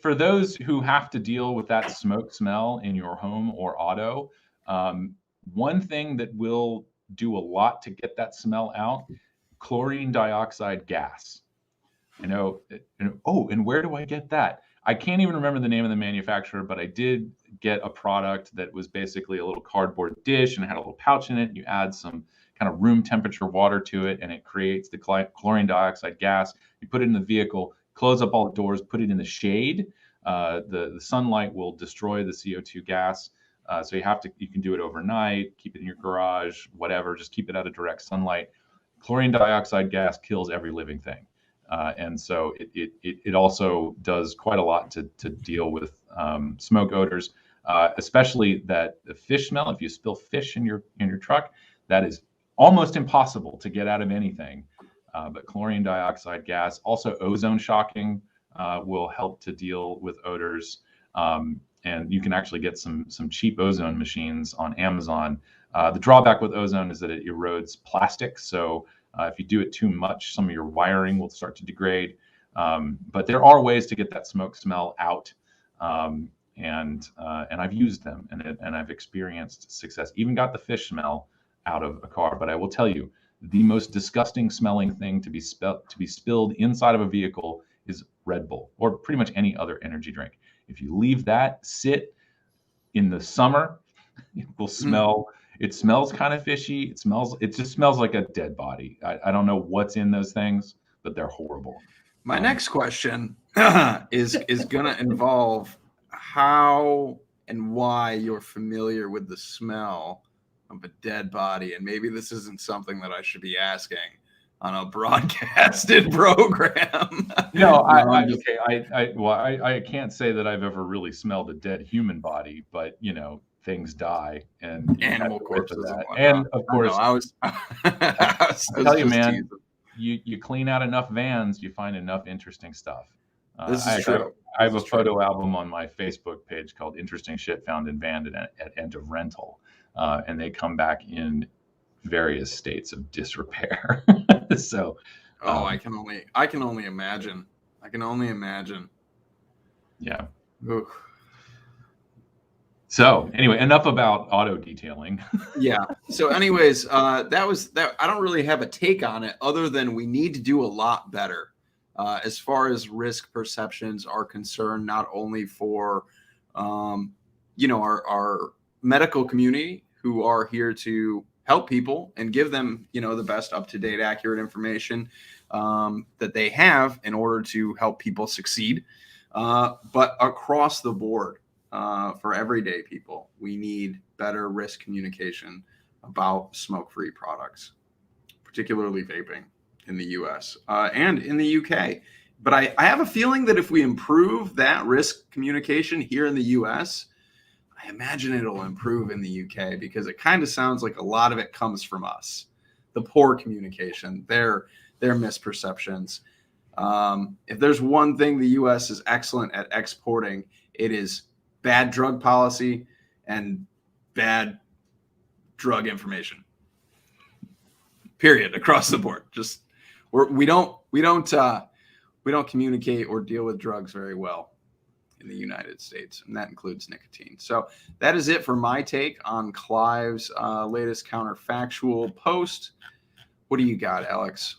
For those who have to deal with that smoke smell in your home or auto, one thing that will do a lot to get that smell out: chlorine dioxide gas. And where do I get that? I can't even remember the name of the manufacturer, but I did get a product that was basically a little cardboard dish and it had a little pouch in it. You add some kind of room temperature water to it, and it creates the chlorine dioxide gas. You put it in the vehicle, close up all the doors, put it in the shade. The sunlight will destroy the CO2 gas. So you can do it overnight, keep it in your garage, whatever, just keep it out of direct sunlight. Chlorine dioxide gas kills every living thing. And so it also does quite a lot to deal with smoke odors, especially that the fish smell. If you spill fish in your truck, that is almost impossible to get out of anything. But chlorine dioxide gas, also ozone shocking, will help to deal with odors. And you can actually get some cheap ozone machines on Amazon. The drawback with ozone is that it erodes plastic. So if you do it too much, some of your wiring will start to degrade. But there are ways to get that smoke smell out. And I've used them and I've experienced success. Even got the fish smell out of a car. But I will tell you, the most disgusting smelling thing to be spilled inside of a vehicle is Red Bull or pretty much any other energy drink. If you leave that sit in the summer, it will smell. It smells kind of fishy. It just smells like a dead body. I don't know what's in those things, but they're horrible. My next question is going to involve how and why you're familiar with the smell of a dead body. And maybe this isn't something that I should be asking, on a broadcasted program. No, just- I can't say that I've ever really smelled a dead human body, but things die, and you have animal to wait for corpses and that. whatnot. And of I know, course, I was, I tell you, just man, teasing. you clean out enough vans, you find enough interesting stuff. This is true. I have a photo album on my Facebook page called "Interesting Shit Found in Van at End of Rental," and they come back in various states of disrepair. So, I can only imagine. I can only imagine. Yeah. Oof. So anyway, enough about auto detailing. Yeah. So anyways, that was that. I don't really have a take on it other than we need to do a lot better as far as risk perceptions are concerned, not only for, our medical community who are here to help people and give them, the best up-to-date, accurate information that they have in order to help people succeed. But across the board, for everyday people, we need better risk communication about smoke-free products, particularly vaping in the US and in the UK. But I have a feeling that if we improve that risk communication here in the US, I imagine it'll improve in the UK, because it kind of sounds like a lot of it comes from us. The poor communication, their misperceptions. If there's one thing the US is excellent at exporting, it is bad drug policy and bad drug information. Period, across the board. Just we don't communicate or deal with drugs very well in the United States, and that includes nicotine. So that is it for my take on Clive's latest counterfactual post. What do you got, Alex?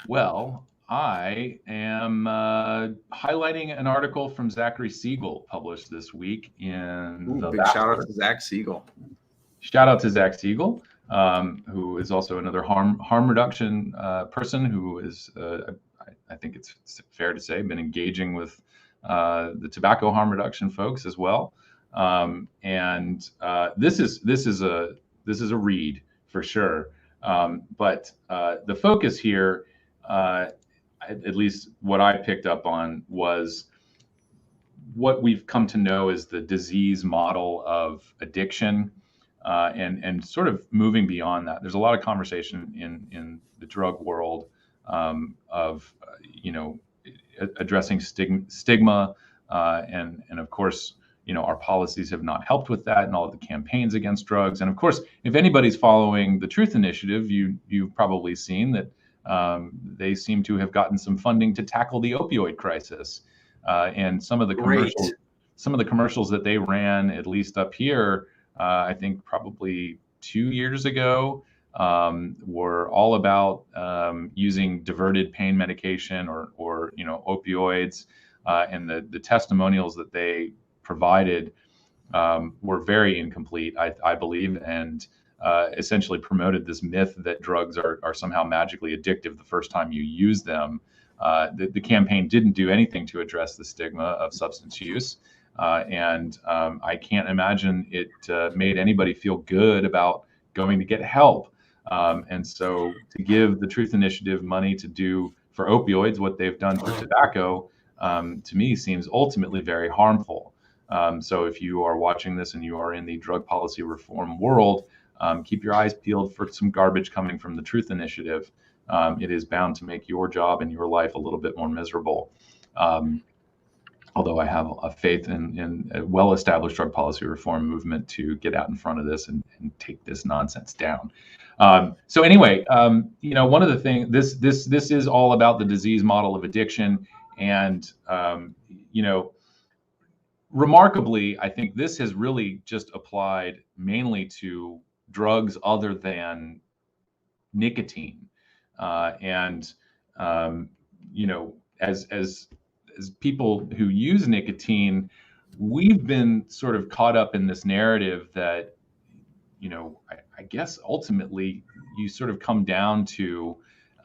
Well, I am highlighting an article from Zachary Siegel published this week in the big shout out to Zach Siegel. Shout out to Zach Siegel, who is also another harm reduction person who is, I think it's fair to say, been engaging with the tobacco harm reduction folks as well. And this is a read for sure. But the focus here, at least what I picked up on, was what we've come to know as the disease model of addiction, and sort of moving beyond that. There's a lot of conversation in the drug world of addressing stigma, and of course, our policies have not helped with that, and all of the campaigns against drugs. And of course, if anybody's following the Truth Initiative, you've probably seen that they seem to have gotten some funding to tackle the opioid crisis. And some of the commercials that they ran, at least up here, I think probably 2 years ago, were all about using diverted pain medication or opioids, and the testimonials that they provided were very incomplete, I believe, and essentially promoted this myth that drugs are somehow magically addictive the first time you use them. The campaign didn't do anything to address the stigma of substance use, and I can't imagine it made anybody feel good about going to get help. And so to give the Truth Initiative money to do for opioids what they've done for tobacco, to me seems ultimately very harmful. So if you are watching this and you are in the drug policy reform world, keep your eyes peeled for some garbage coming from the Truth Initiative. It is bound to make your job and your life a little bit more miserable. Although I have a faith in a well-established drug policy reform movement to get out in front of this and take this nonsense down. So anyway, one of the things, this is all about the disease model of addiction, and remarkably, I think this has really just applied mainly to drugs other than nicotine, and as people who use nicotine, we've been sort of caught up in this narrative that, I guess ultimately you sort of come down to,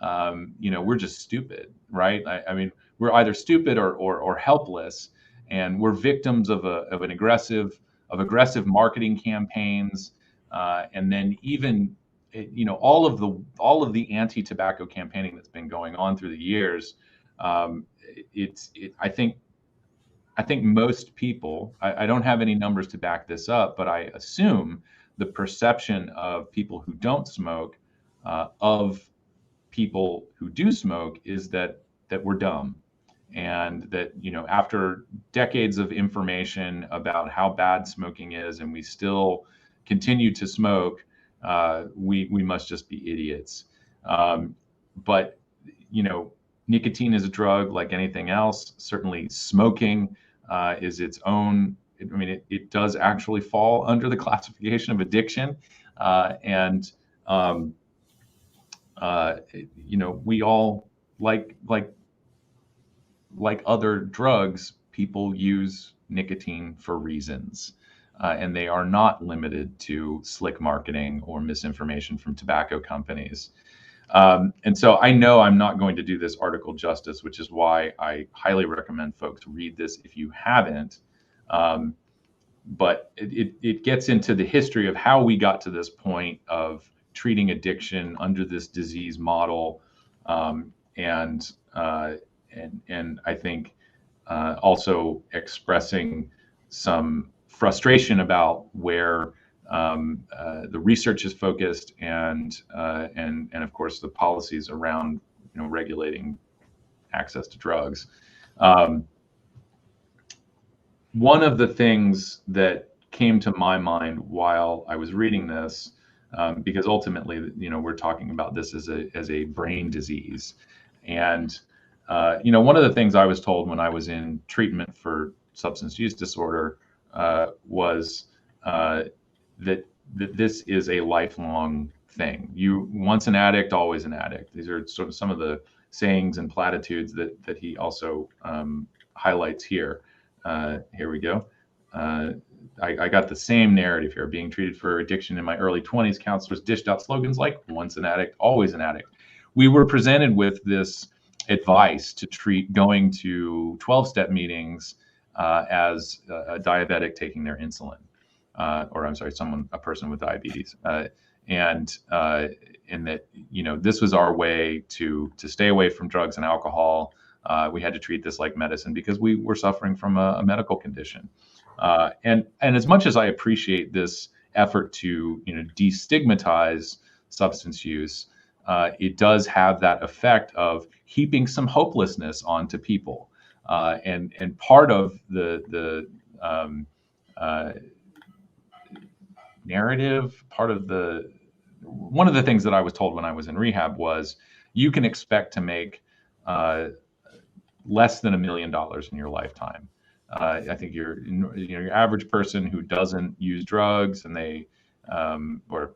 we're just stupid, right? I mean, we're either stupid or helpless, and we're victims of aggressive marketing campaigns, and then even all of the anti-tobacco campaigning that's been going on through the years, I think most people, I don't have any numbers to back this up, but I assume the perception of people who don't smoke of people who do smoke is that we're dumb, and that after decades of information about how bad smoking is, and we still continue to smoke, we must just be idiots. But nicotine is a drug like anything else. Certainly, smoking is its own. I mean, it does actually fall under the classification of addiction, and we all like other drugs, people use nicotine for reasons, and they are not limited to slick marketing or misinformation from tobacco companies. And so I know I'm not going to do this article justice, which is why I highly recommend folks read this if you haven't. But it gets into the history of how we got to this point of treating addiction under this disease model, and I think also expressing some frustration about where the research is focused, and of course the policies around regulating access to drugs. One of the things that came to my mind while I was reading this, because ultimately, we're talking about this as a brain disease, and one of the things I was told when I was in treatment for substance use disorder was that this is a lifelong thing. You once an addict, always an addict. These are sort of some of the sayings and platitudes that he also highlights here. Here we go. I got the same narrative here. Being treated for addiction in my early 20s, counselors dished out slogans like once an addict, always an addict. We were presented with this advice to treat going to 12-step meetings as a diabetic taking their insulin, or I'm sorry, a person with diabetes, and that this was our way to stay away from drugs and alcohol. We had to treat this like medicine because we were suffering from a medical condition. And as much as I appreciate this effort to destigmatize substance use, it does have that effect of heaping some hopelessness onto people. And part of the narrative, one of the things that I was told when I was in rehab was you can expect to make less than $1 million in your lifetime. I think your average person who doesn't use drugs, and they or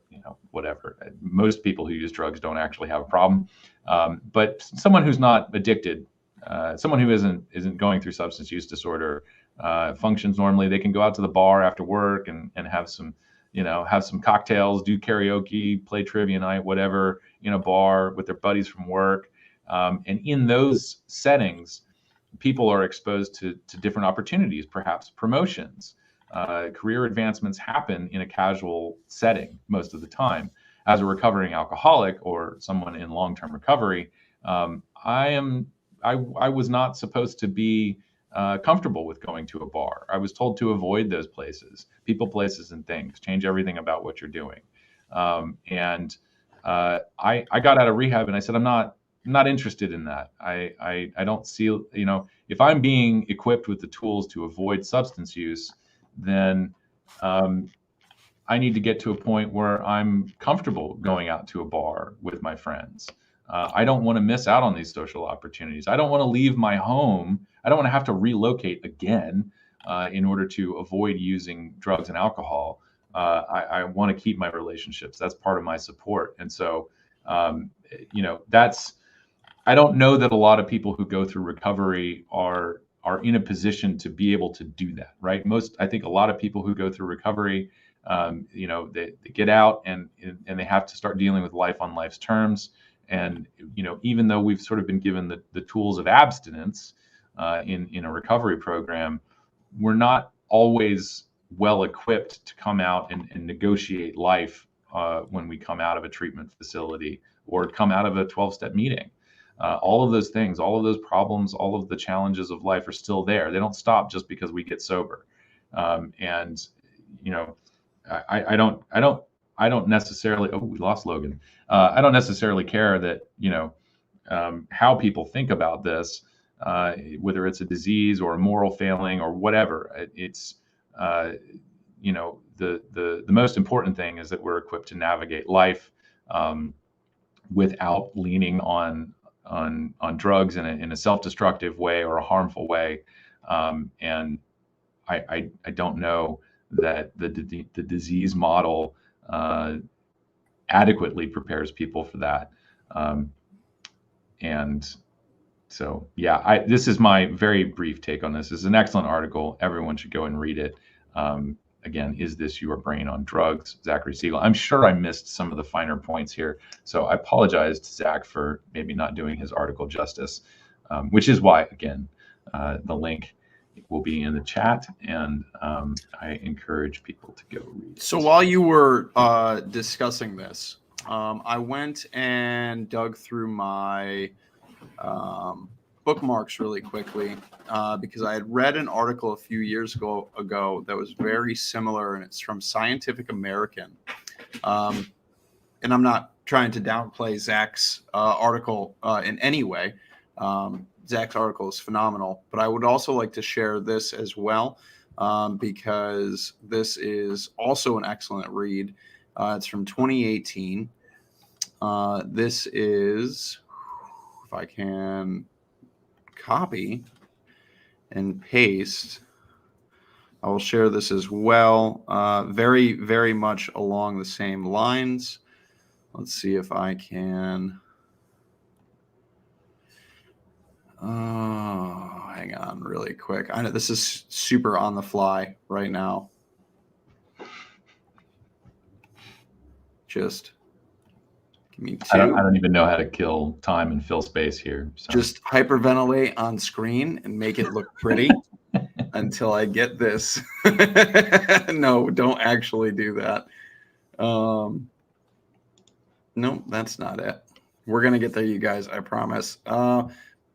whatever. Most people who use drugs don't actually have a problem, but someone who's not addicted, someone who isn't going through substance use disorder, functions normally. They can go out to the bar after work and have some cocktails, do karaoke, play trivia night, whatever, in a bar with their buddies from work. And in those settings, people are exposed to different opportunities, perhaps promotions. Career advancements happen in a casual setting most of the time. As a recovering alcoholic or someone in long-term recovery, I was not supposed to be comfortable with going to a bar. I was told to avoid those places, people, places, and things. Change everything about what you're doing. And I got out of rehab and I said, I'm not interested in that. I don't see, if I'm being equipped with the tools to avoid substance use, then I need to get to a point where I'm comfortable going out to a bar with my friends. I don't want to miss out on these social opportunities. I don't want to leave my home. I don't want to have to relocate again in order to avoid using drugs and alcohol. I want to keep my relationships. That's part of my support. And so, I don't know that a lot of people who go through recovery are in a position to be able to do that, right? I think a lot of people who go through recovery, they get out and they have to start dealing with life on life's terms. And, even though we've sort of been given the tools of abstinence in a recovery program, we're not always well equipped to come out and negotiate life when we come out of a treatment facility or come out of a 12-step meeting. All of those things, all of those problems, all of the challenges of life are still there. They don't stop just because we get sober. And you know, I don't necessarily. Oh, we lost Logan. I don't necessarily care that, you know, how people think about this, whether it's a disease or a moral failing or whatever. It's you know, the most important thing is that we're equipped to navigate life without leaning on drugs in a self-destructive way or a harmful way. And I don't know that the disease model adequately prepares people for that. And so, yeah, this is my very brief take on this. This is an excellent article. Everyone should go and read it. Again, is this your brain on drugs? Zachary Siegel. I'm sure I missed some of the finer points here. So I apologize to Zach for maybe not doing his article justice, which is why, again, the link will be in the chat, and I encourage people to go read it. So while you were discussing this, I went and dug through my bookmarks really quickly because I had read an article a few years ago that was very similar, and it's from Scientific American. And I'm not trying to downplay Zach's article in any way. Zach's article is phenomenal, but I would also like to share this as well because this is also an excellent read. It's from 2018. This is, if I can copy and paste, I will share this as well. Very, very much along the same lines. Let's see if I can. Oh, hang on really quick. I know this is super on the fly right now. Just give me two. I don't even know how to kill time and fill space here. So. Just hyperventilate on screen and make it look pretty until I get this. No, don't actually do that. No, that's not it. We're going to get there, you guys. I promise.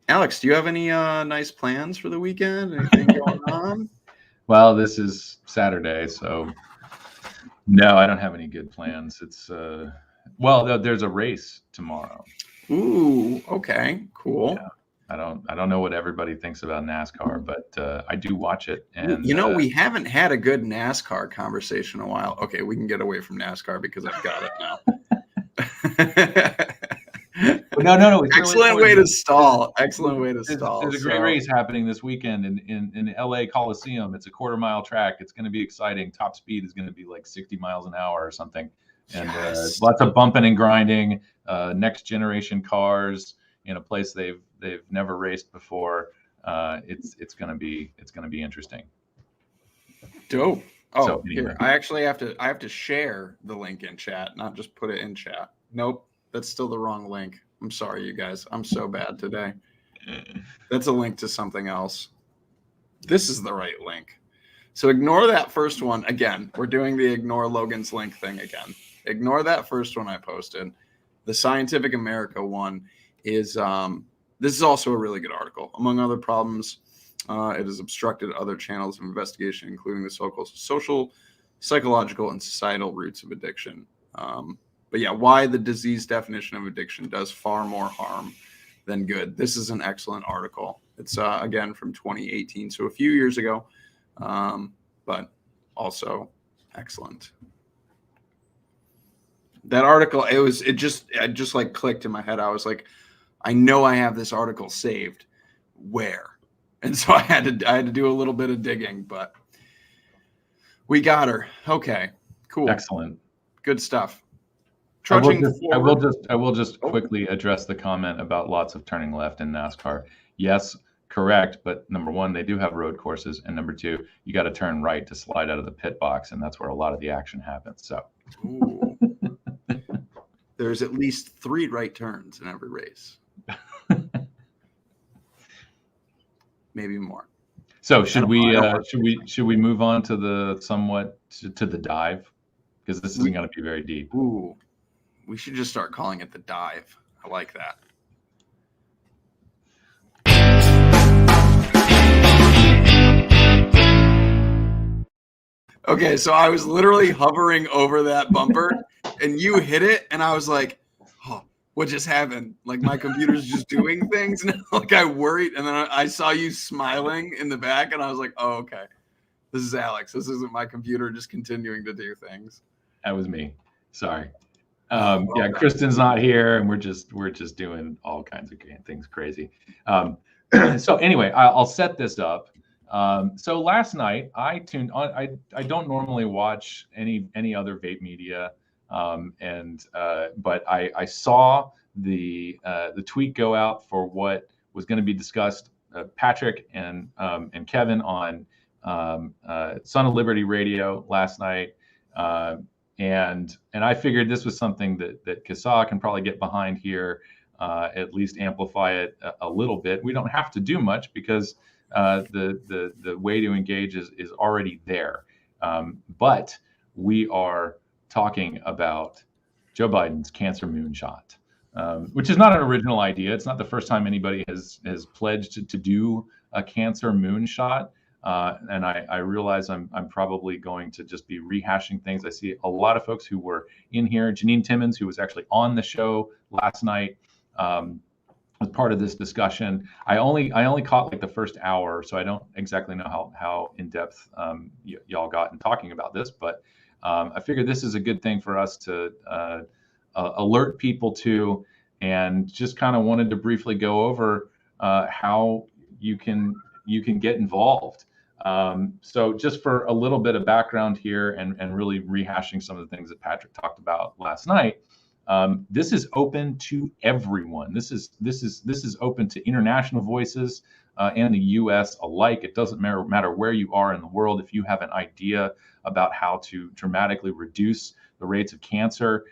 Alex, do you have any nice plans for the weekend? Anything going on? Well, this is Saturday, so no, I don't have any good plans. It's well, there's a race tomorrow. Ooh, okay, cool. Yeah, I don't know what everybody thinks about NASCAR, but I do watch it. And you know, we haven't had a good NASCAR conversation in a while. Okay, we can get away from NASCAR because I've got it now. No. Excellent way to stall. Excellent way to stall. There's a great race happening this weekend in LA Coliseum. It's a quarter-mile track. It's going to be exciting. Top speed is going to be like 60 miles an hour or something. And yes. Lots of bumping and grinding. Next generation cars in a place they've never raced before. It's going to be interesting. Dope. Oh, so, anyway. Here I have to share the link in chat, not just put it in chat. Nope, that's still the wrong link. I'm sorry, you guys. I'm so bad today. That's a link to something else. This is the right link. So ignore that first one. Again, we're doing the ignore Logan's link thing again. Ignore that first one I posted. The Scientific America one is this is also a really good article. Among other problems, it has obstructed other channels of investigation, including the so-called social, psychological, and societal roots of addiction. But yeah, why the disease definition of addiction does far more harm than good. This is an excellent article. It's again from 2018, so a few years ago, but also excellent. That article, it just like clicked in my head. I was like, I know I have this article saved. Where? And so I had to do a little bit of digging, but we got her. Okay, cool, excellent, good stuff. I will just quickly address the comment about lots of turning left in NASCAR. Yes, correct, but number one, they do have road courses, and number two, you got to turn right to slide out of the pit box, and that's where a lot of the action happens. So, there's at least 3 right turns in every race. Maybe more. So should we move on to the dive? because this isn't going to be very deep. Ooh, we should just start calling it the dive. I like that. Okay, so I was literally hovering over that bumper and you hit it and I was like, oh, what just happened? Like my computer's just doing things. And like I worried, and then I saw you smiling in the back and I was like, oh, okay. This is Alex. This isn't my computer just continuing to do things. That was me. Sorry. Yeah, Kristen's not here, and we're just doing all kinds of things crazy. So anyway, I'll set this up. So last night I tuned on. I don't normally watch any other vape media, but I saw the tweet go out for what was going to be discussed. Patrick and Kevin on Son of Liberty Radio last night. And I figured this was something that CASAA can probably get behind here, at least amplify it a little bit. We don't have to do much because the way to engage is already there. But we are talking about Joe Biden's cancer moonshot, which is not an original idea. It's not the first time anybody has pledged to do a cancer moonshot. And I realize I'm probably going to just be rehashing things. I see a lot of folks who were in here. Janine Timmons, who was actually on the show last night, was part of this discussion. I only caught like the first hour, so I don't exactly know how in depth y'all got in talking about this. But I figured this is a good thing for us to alert people to, and just kind of wanted to briefly go over how you can get involved. So just for a little bit of background here and really rehashing some of the things that Patrick talked about last night, this is open to everyone. This is open to international voices and the U.S. alike. It doesn't matter where you are in the world. If you have an idea about how to dramatically reduce the rates of cancer,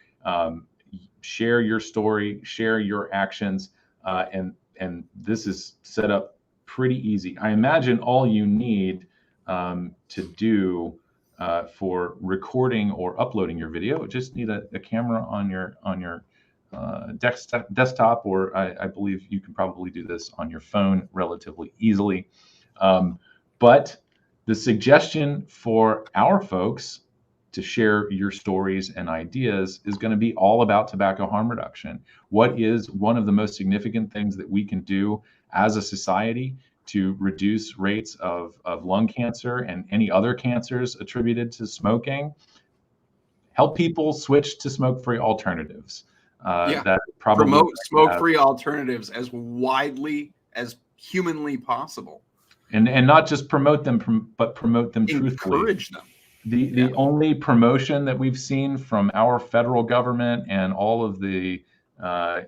share your story, share your actions, and this is set up pretty easy. I imagine all you need to do for recording or uploading your video, just need a camera on your desktop, or I believe you can probably do this on your phone relatively easily. But the suggestion for our folks to share your stories and ideas is going to be all about tobacco harm reduction. What is one of the most significant things that we can do as a society to reduce rates of lung cancer and any other cancers attributed to smoking? Help people switch to smoke-free alternatives. That probably promote smoke-free alternatives as widely as humanly possible. And not just promote them, but promote them truthfully. Encourage them. The only promotion that we've seen from our federal government and all of the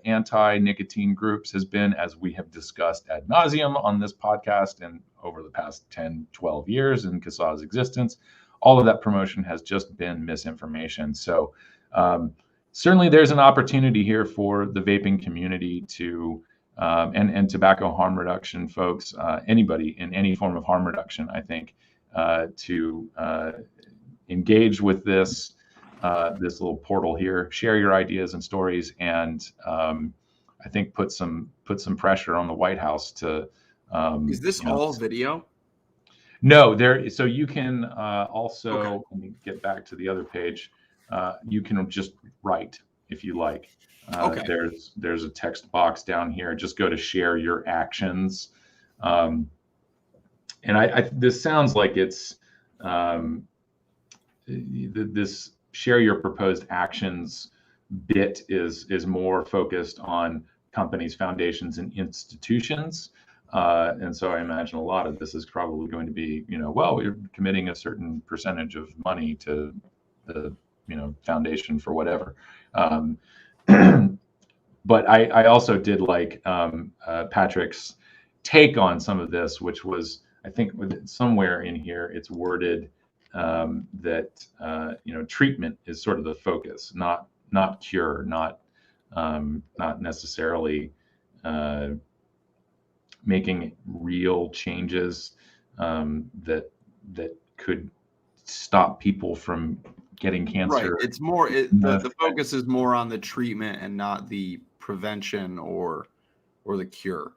anti-nicotine groups has been, as we have discussed ad nauseum on this podcast and over the past 10, 12 years in CASAA's existence, all of that promotion has just been misinformation. So certainly there's an opportunity here for the vaping community to, and tobacco harm reduction folks, anybody in any form of harm reduction, I think, to engage with this little portal here, share your ideas and stories, and I think put some pressure on the White House to. Is this all video? No, there. So you can also, let me get back to the other page. You can just write if you like. There's a text box down here. Just go to share your actions. And this sounds like it's this share your proposed actions bit is more focused on companies, foundations, and institutions. And so I imagine a lot of this is probably going to be, well, you're committing a certain percentage of money to the, foundation for whatever. But I also did like Patrick's take on some of this, which was, I think somewhere in here it's worded that treatment is sort of the focus, not cure, not necessarily making real changes that could stop people from getting Right. cancer. It's more the focus is more on the treatment and not the prevention or the cure.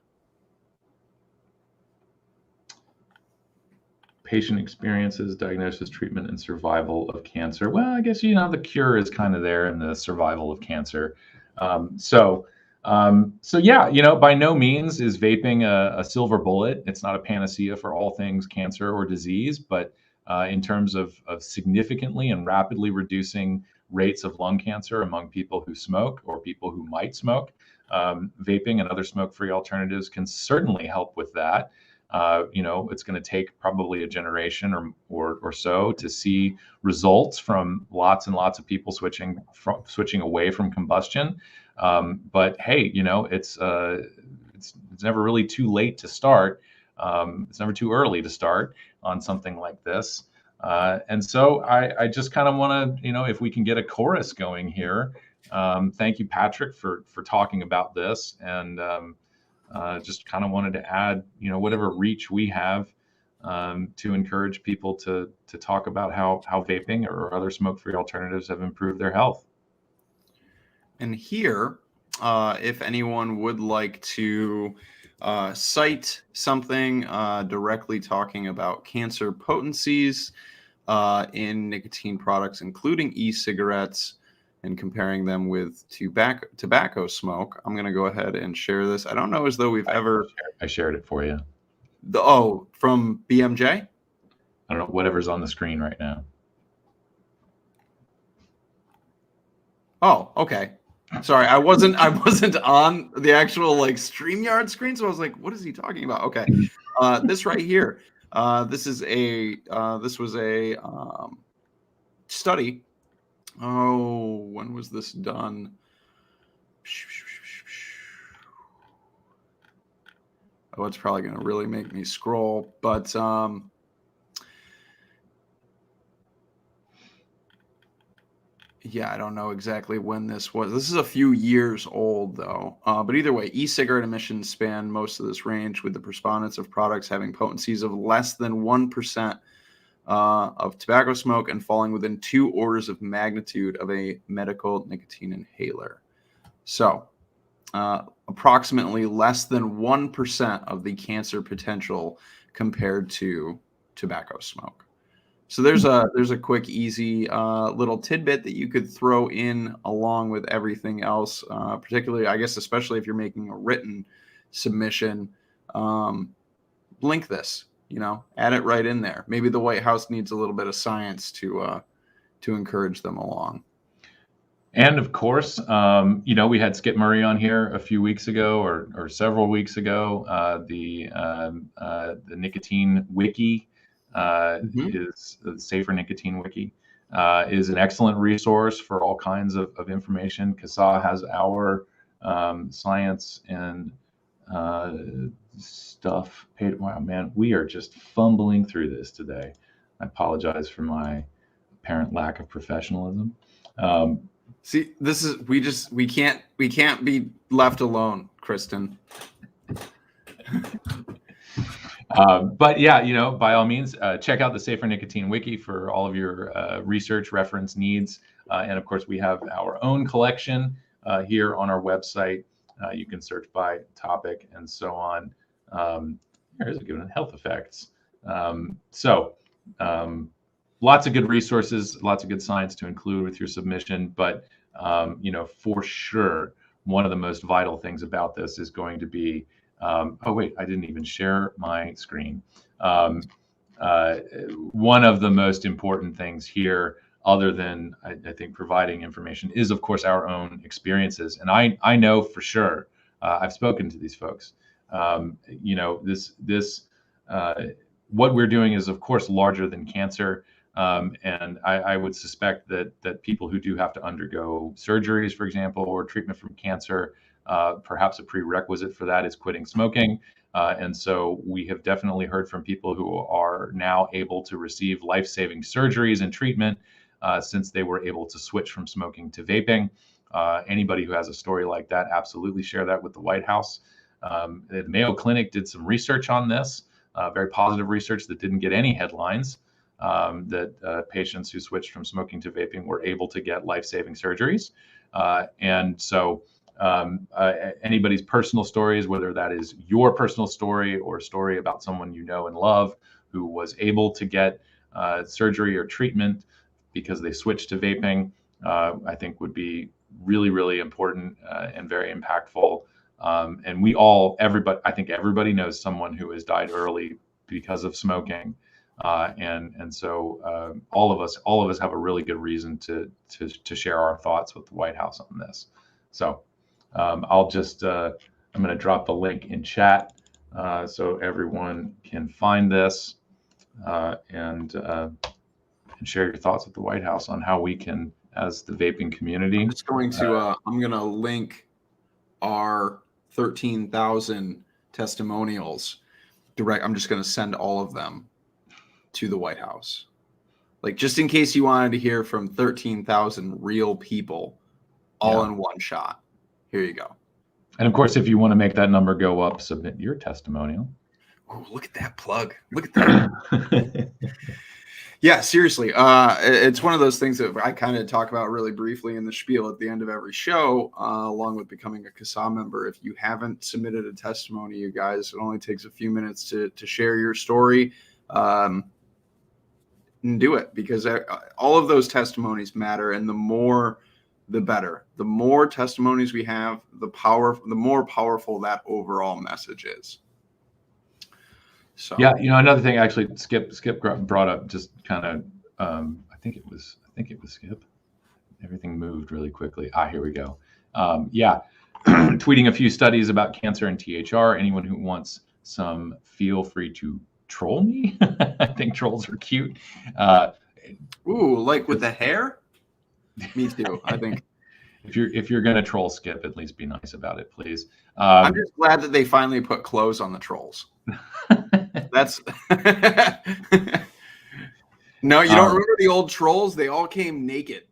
Patient experiences, diagnosis, treatment, and survival of cancer. Well, I guess, you know, the cure is kind of there in the survival of cancer. So yeah, you know, by no means is vaping a silver bullet. It's not a panacea for all things cancer or disease, but in terms of significantly and rapidly reducing rates of lung cancer among people who smoke or people who might smoke, vaping and other smoke-free alternatives can certainly help with that. You know, it's going to take probably a generation or so to see results from lots and lots of people switching away from combustion. But hey, you know, it's never really too late to start. It's never too early to start on something like this. And so I just kind of want to, you know, if we can get a chorus going here. Thank you, Patrick, for talking about this, and just kind of wanted to add, you know, whatever reach we have to encourage people to talk about how vaping or other smoke-free alternatives have improved their health. And here, if anyone would like to cite something directly talking about cancer potencies in nicotine products, including e-cigarettes, and comparing them with tobacco smoke, I'm going to go ahead and share this. I don't know as though we've ever... I shared it for you. From BMJ? I don't know, whatever's on the screen right now. Oh, okay. Sorry, I wasn't on the actual like StreamYard screen, so I was like, what is he talking about? Okay. This right here. This was a study. Oh, when was this done? Oh, it's probably going to really make me scroll, but yeah, I don't know exactly when this was. This is a few years old, though. But either way, e-cigarette emissions span most of this range, with the respondents of products having potencies of less than 1% of tobacco smoke and falling within 2 orders of magnitude of a medical nicotine inhaler. So, approximately less than 1% of the cancer potential compared to tobacco smoke. So there's a quick, easy little tidbit that you could throw in along with everything else, particularly, I guess, especially if you're making a written submission. Link this, you know, add it right in there. Maybe the White House needs a little bit of science to encourage them along. And of course, you know, we had Skip Murray on here a few weeks ago or several weeks ago. The Nicotine Wiki is the Safer Nicotine Wiki is an excellent resource for all kinds of information. CASAA has our science and stuff. Wow, man, we are just fumbling through this today. I apologize for my apparent lack of professionalism. See, this is we can't be left alone, Kristen. But yeah, you know, by all means, check out the Safer Nicotine Wiki for all of your research reference needs. And of course, we have our own collection here on our website. You can search by topic and so on. Here's a good one, health effects. Lots of good resources, lots of good science to include with your submission. But, you know, for sure, one of the most vital things about this is going to be, oh, wait, I didn't even share my screen. One of the most important things here, other than I think providing information, is, of course, our own experiences. And I know for sure, I've spoken to these folks. You know, what we're doing is, of course, larger than cancer. And I would suspect that people who do have to undergo surgeries, for example, or treatment from cancer, perhaps a prerequisite for that is quitting smoking. And so we have definitely heard from people who are now able to receive life-saving surgeries and treatment since they were able to switch from smoking to vaping. Anybody who has a story like that, absolutely share that with the White House. The Mayo Clinic did some research on this, very positive research that didn't get any headlines. that patients who switched from smoking to vaping were able to get life-saving surgeries. And so anybody's personal stories, whether that is your personal story or a story about someone you know and love who was able to get surgery or treatment because they switched to vaping, I think would be really, really important and very impactful. And I think everybody knows someone who has died early because of smoking. And so all of us have a really good reason to share our thoughts with the White House on this. So I'll just I'm going to drop the link in chat so everyone can find this and share your thoughts with the White House on how we can, as the vaping community. I'm just going to I'm going to link our 13,000 testimonials direct. I'm just going to send all of them to the White House, like just in case you wanted to hear from 13,000 real people all in one shot. Here you go. And of course, if you want to make that number go up, submit your testimonial. Oh, look at that plug. Look at that. Yeah, seriously. It's one of those things that I kind of talk about really briefly in the spiel at the end of every show, along with becoming a CASAA member. If you haven't submitted a testimony, you guys, it only takes a few minutes to share your story. And do it, because all of those testimonies matter, and the more the better. The more testimonies we have, the more powerful that overall message is. So yeah, another thing actually Skip brought up, just kind of I think it was Skip. Everything moved really quickly. Here we go. Tweeting a few studies about cancer and THR. Anyone who wants some, feel free to troll me. I think trolls are cute. Ooh, like with the hair? Me too, I think. If you're gonna troll Skip, at least be nice about it, please. I'm just glad that they finally put clothes on the trolls. That's no, you don't remember the old trolls? They all came naked.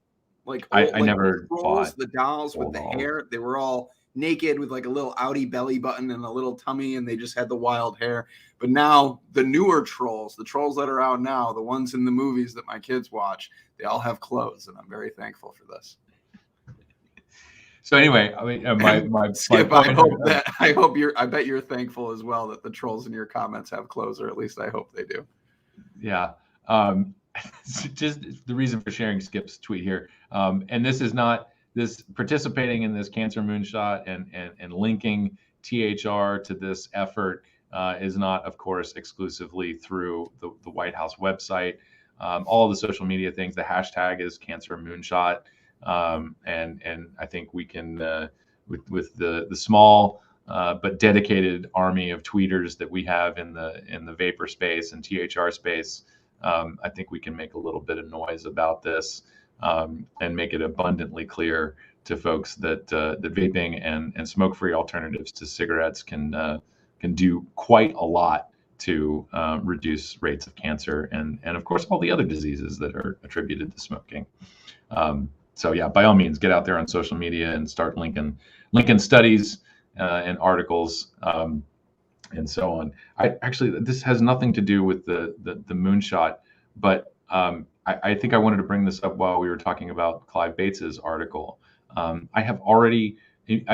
I never the trolls, the dolls with the hair, they were all naked with like a little outie belly button and a little tummy, and they just had the wild hair. But now the newer trolls, the trolls that are out now, the ones in the movies that my kids watch, they all have clothes, and I'm very thankful for this. So anyway, I mean, Skip, I bet you're thankful as well that the trolls in your comments have clothes, or at least I hope they do. Yeah. Just the reason for sharing Skip's tweet here, and this is not this participating in this Cancer Moonshot and linking THR to this effort is not, of course, exclusively through the White House website. All the social media things, the hashtag is Cancer Moonshot. And I think we can, with the small but dedicated army of tweeters that we have in the vapor space and THR space, I think we can make a little bit of noise about this and make it abundantly clear to folks that vaping and smoke-free alternatives to cigarettes can do quite a lot to reduce rates of cancer and of course all the other diseases that are attributed to smoking. So yeah, by all means, get out there on social media and start linking studies and articles and so on. This has nothing to do with the moonshot, but I think I wanted to bring this up while we were talking about Clive Bates's article. I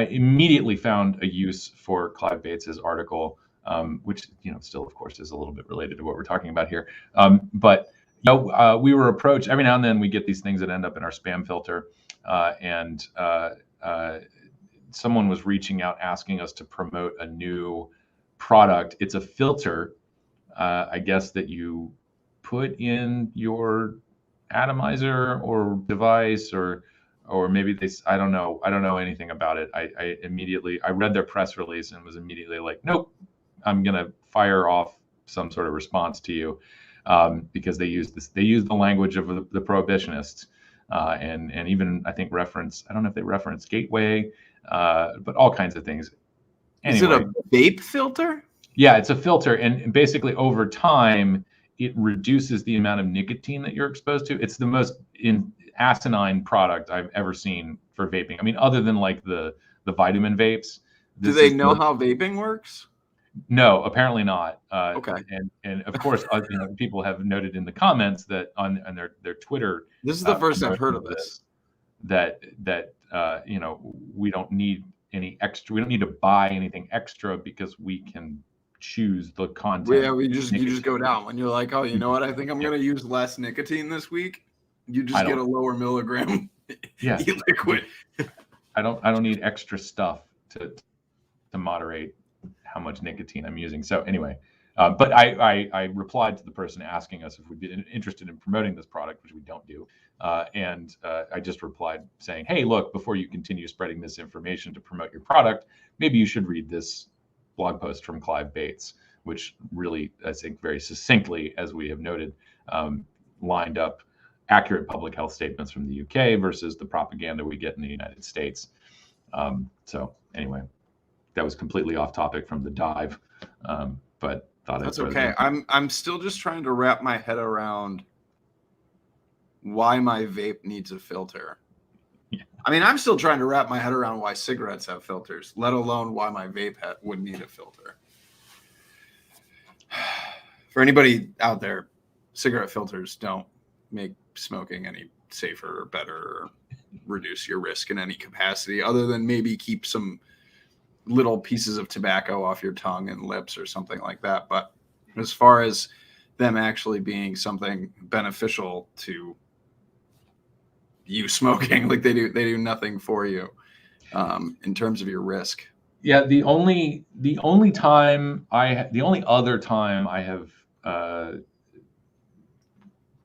immediately found a use for Clive Bates's article, which still of course is a little bit related to what we're talking about here, but. We were approached. Every now and then we get these things that end up in our spam filter, and someone was reaching out asking us to promote a new product. It's a filter, I guess, that you put in your atomizer or device, or maybe I don't know anything about it. I read their press release and was immediately like, nope, I'm gonna fire off some sort of response to you. Because they use the language of the prohibitionists, and even I think I don't know if they reference gateway, but all kinds of things. Anyway, is it a vape filter? Yeah, it's a filter, and basically over time it reduces the amount of nicotine that you're exposed to. It's the most asinine product I've ever seen for vaping. I mean, other than like the vitamin vapes. Do they know how vaping works? No, apparently not. Okay. And of course, people have noted in the comments that on their Twitter. This is the first I've heard of this. That we don't need any extra. We don't need to buy anything extra because we can choose the content. Yeah, you just go down when you're like, oh, you know what? I think I'm going to use less nicotine this week. You just get a lower milligram e-liquid. I don't need extra stuff to moderate how much nicotine I'm using. So anyway, but I replied to the person asking us if we'd be interested in promoting this product, which we don't do. And I just replied saying, hey, look, before you continue spreading this information to promote your product, maybe you should read this blog post from Clive Bates, which really, I think, very succinctly, as we have noted, lined up accurate public health statements from the UK versus the propaganda we get in the United States. So anyway, that was completely off topic from the dive, but thought that's okay. I'm still just trying to wrap my head around why my vape needs a filter. Yeah. I mean, I'm still trying to wrap my head around why cigarettes have filters, let alone why my vape would need a filter. For anybody out there, cigarette filters don't make smoking any safer or better or reduce your risk in any capacity other than maybe keep some little pieces of tobacco off your tongue and lips or something like that. But as far as them actually being something beneficial to you smoking, like they do nothing for you in terms of your risk. Yeah, the only other time I have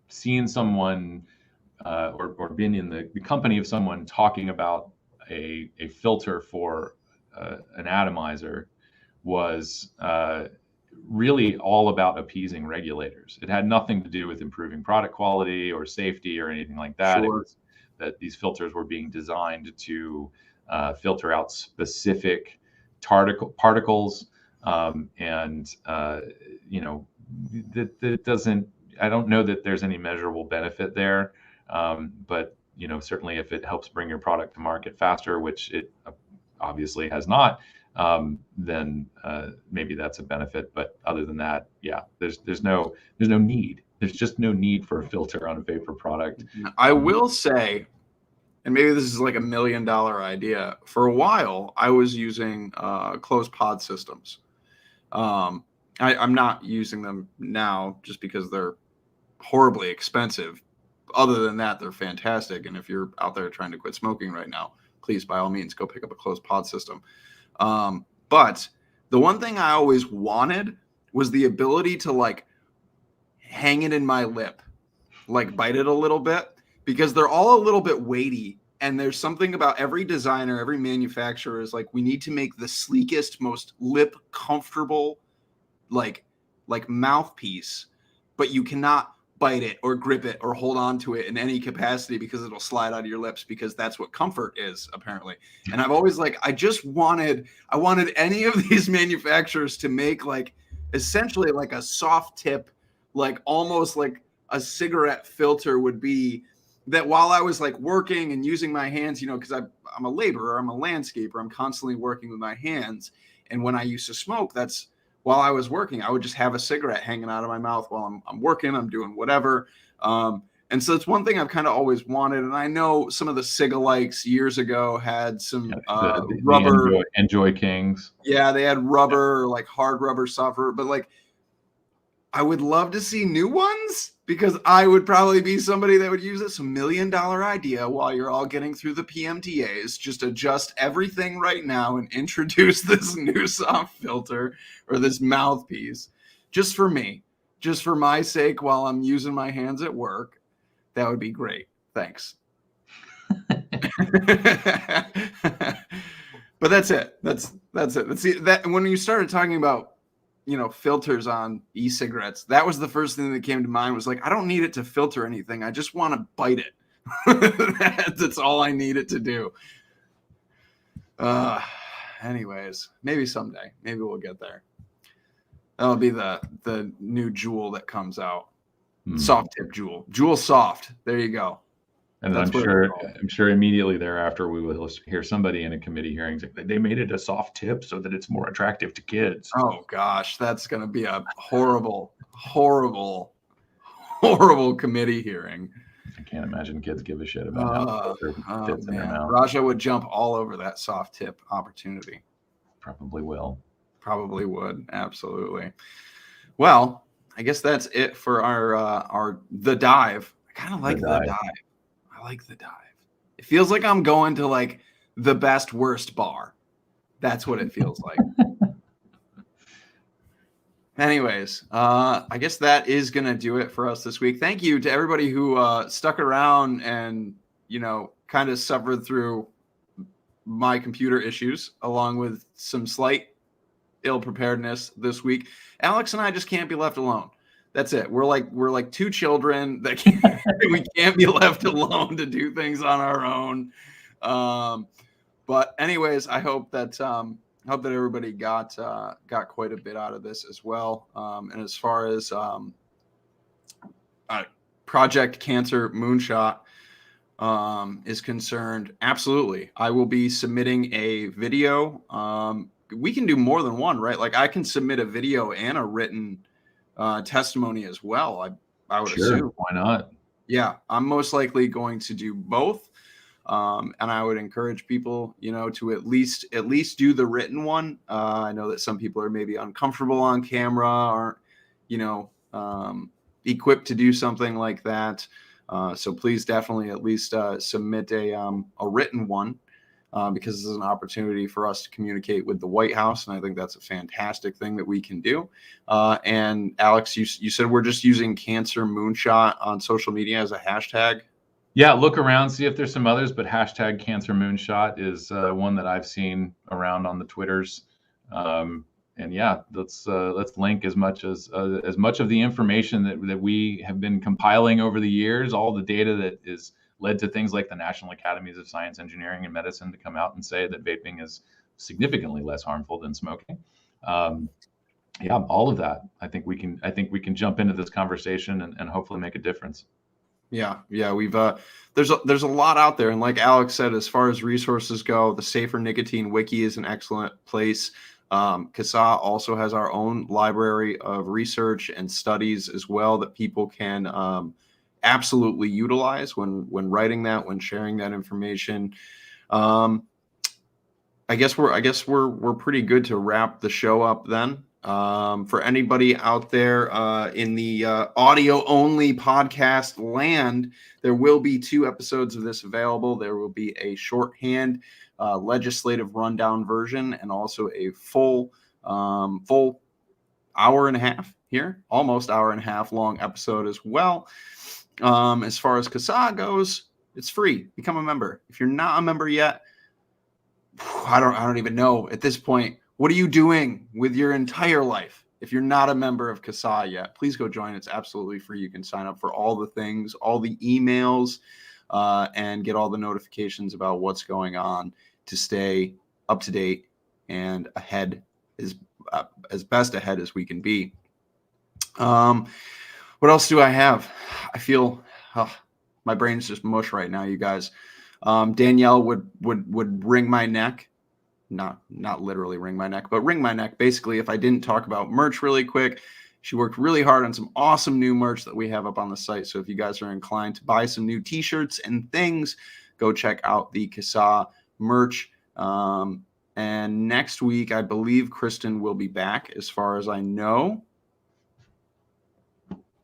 seen someone or been in the company of someone talking about a filter for an atomizer was really all about appeasing regulators. It had nothing to do with improving product quality or safety or anything like that. Sure. It was that these filters were being designed to filter out specific particles, and that doesn't. I don't know that there's any measurable benefit there, but certainly if it helps bring your product to market faster, which it obviously has not, then maybe that's a benefit. But other than that, yeah, there's no need. There's just no need for a filter on a vapor product. I will say, and maybe this is like $1 million idea. For a while, I was using closed pod systems. I'm not using them now just because they're horribly expensive. Other than that, they're fantastic. And if you're out there trying to quit smoking right now, please, by all means, go pick up a closed pod system. But the one thing I always wanted was the ability to like hang it in my lip, like bite it a little bit, because they're all a little bit weighty. And there's something about every designer, every manufacturer is like, we need to make the sleekest, most lip comfortable, like mouthpiece, but you cannot bite it or grip it or hold on to it in any capacity because it'll slide out of your lips, because that's what comfort is apparently. And I've always I wanted any of these manufacturers to make like essentially like a soft tip, like almost like a cigarette filter would be, that while I was like working and using my hands, because I'm a laborer, I'm a landscaper, I'm constantly working with my hands. And when I used to smoke, that's while I was working, I would just have a cigarette hanging out of my mouth while I'm working, I'm doing whatever. And so it's one thing I've kind of always wanted. And I know some of the Cigalikes years ago had some rubber. Enjoy Kings. Yeah, they had rubber, like hard rubber, soft rubber. But like, I would love to see new ones, because I would probably be somebody that would use this $1 million idea while you're all getting through the PMTAs. Just adjust everything right now and introduce this new soft filter or this mouthpiece just for me, just for my sake while I'm using my hands at work. That would be great. Thanks. But that's it. That's it. That when you started talking about filters on e-cigarettes, that was the first thing that came to mind, was like, I don't need it to filter anything. I just want to bite it. That's all I need it to do. Anyways, maybe someday, maybe we'll get there. That'll be the new Juul that comes out. Soft tip Juul. Juul Soft. There you go. And That's I'm sure immediately thereafter we will hear somebody in a committee hearing say they made it a soft tip so that it's more attractive to kids. Oh gosh, that's going to be a horrible, horrible, horrible committee hearing. I can't imagine kids give a shit about their tits in their mouth. Raja would jump all over that soft tip opportunity. Probably will. Probably would. Absolutely. Well, I guess that's it for our The Dive. I kind of like The Dive. I like The Dive. It feels like I'm going to like the best worst bar. That's what it feels like. Anyways, I guess that is going to do it for us this week. Thank you to everybody who stuck around and, kind of suffered through my computer issues along with some slight ill preparedness this week. Alex and I just can't be left alone. That's it. We're like two children that we can't be left alone to do things on our own. But anyways, I hope that everybody got quite a bit out of this as well. And as far as Project Cancer Moonshot is concerned, absolutely, I will be submitting a video. We can do more than one, right? Like I can submit a video and a written testimony as well. I would assume. Why not? Yeah, I'm most likely going to do both. And I would encourage people, to at least do the written one. I know that some people are maybe uncomfortable on camera, aren't, equipped to do something like that. So please definitely at least submit a written one because this is an opportunity for us to communicate with the White House. And I think that's a fantastic thing that we can do. And Alex, you said we're just using Cancer Moonshot on social media as a hashtag. Yeah, look around, see if there's some others, but hashtag Cancer Moonshot is one that I've seen around on the Twitters. And yeah, let's link as much of the information that we have been compiling over the years, all the data that is led to things like the National Academies of Science, Engineering, and Medicine to come out and say that vaping is significantly less harmful than smoking. Yeah, all of that. I think we can jump into this conversation and hopefully make a difference. Yeah. We've there's a lot out there, and like Alex said, as far as resources go, the Safer Nicotine Wiki is an excellent place. CASAA also has our own library of research and studies as well that people can absolutely utilize when writing that, when sharing that information. I guess we're pretty good to wrap the show up then. For anybody out there in the audio only podcast land, there will be 2 episodes of this available. There will be a shorthand legislative rundown version and also a full hour and a half here, almost hour and a half long episode as well. As far as CASAA goes, it's free. Become a member. If you're not a member yet, I don't even know at this point. What are you doing with your entire life? If you're not a member of CASAA yet, please go join. It's absolutely free. You can sign up for all the things, all the emails, and get all the notifications about what's going on to stay up to date and ahead as best ahead as we can be. What else do I have? I feel my brain's just mush right now, you guys. Danielle would wring my neck. Not literally wring my neck, but wring my neck. Basically, if I didn't talk about merch really quick, she worked really hard on some awesome new merch that we have up on the site. So if you guys are inclined to buy some new t-shirts and things, go check out the CASAA merch. And next week, I believe Kristen will be back, as far as I know.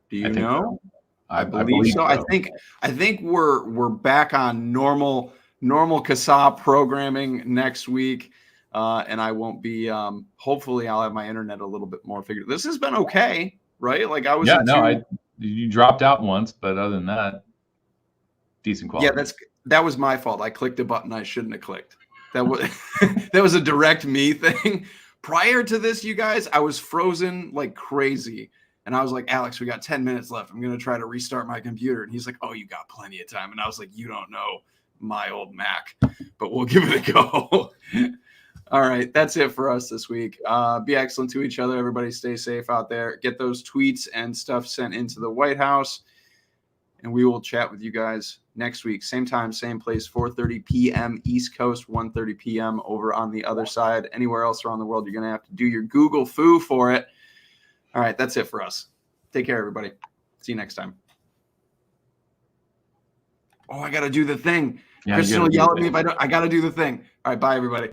Do you know? So. I believe so. I think we're back on normal CASAA programming next week, and I won't be. Hopefully, I'll have my internet a little bit more figured. This has been okay, right? Like I was. Yeah, no, you dropped out once, but other than that, decent quality. Yeah, that was my fault. I clicked a button I shouldn't have clicked. That was that was a direct me thing. Prior to this, you guys, I was frozen like crazy. And I was like, Alex, we got 10 minutes left. I'm going to try to restart my computer. And he's like, oh, you got plenty of time. And I was like, you don't know my old Mac, but we'll give it a go. All right. That's it for us this week. Be excellent to each other. Everybody stay safe out there. Get those tweets and stuff sent into the White House. And we will chat with you guys next week. Same time, same place, 4:30 p.m. East Coast, 1:30 p.m. over on the other side. Anywhere else around the world, you're going to have to do your Google foo for it. All right, that's it for us. Take care, everybody. See you next time. Oh, I got to do the thing. Yeah, Kristen will yell at me if I don't. I got to do the thing. All right, bye, everybody.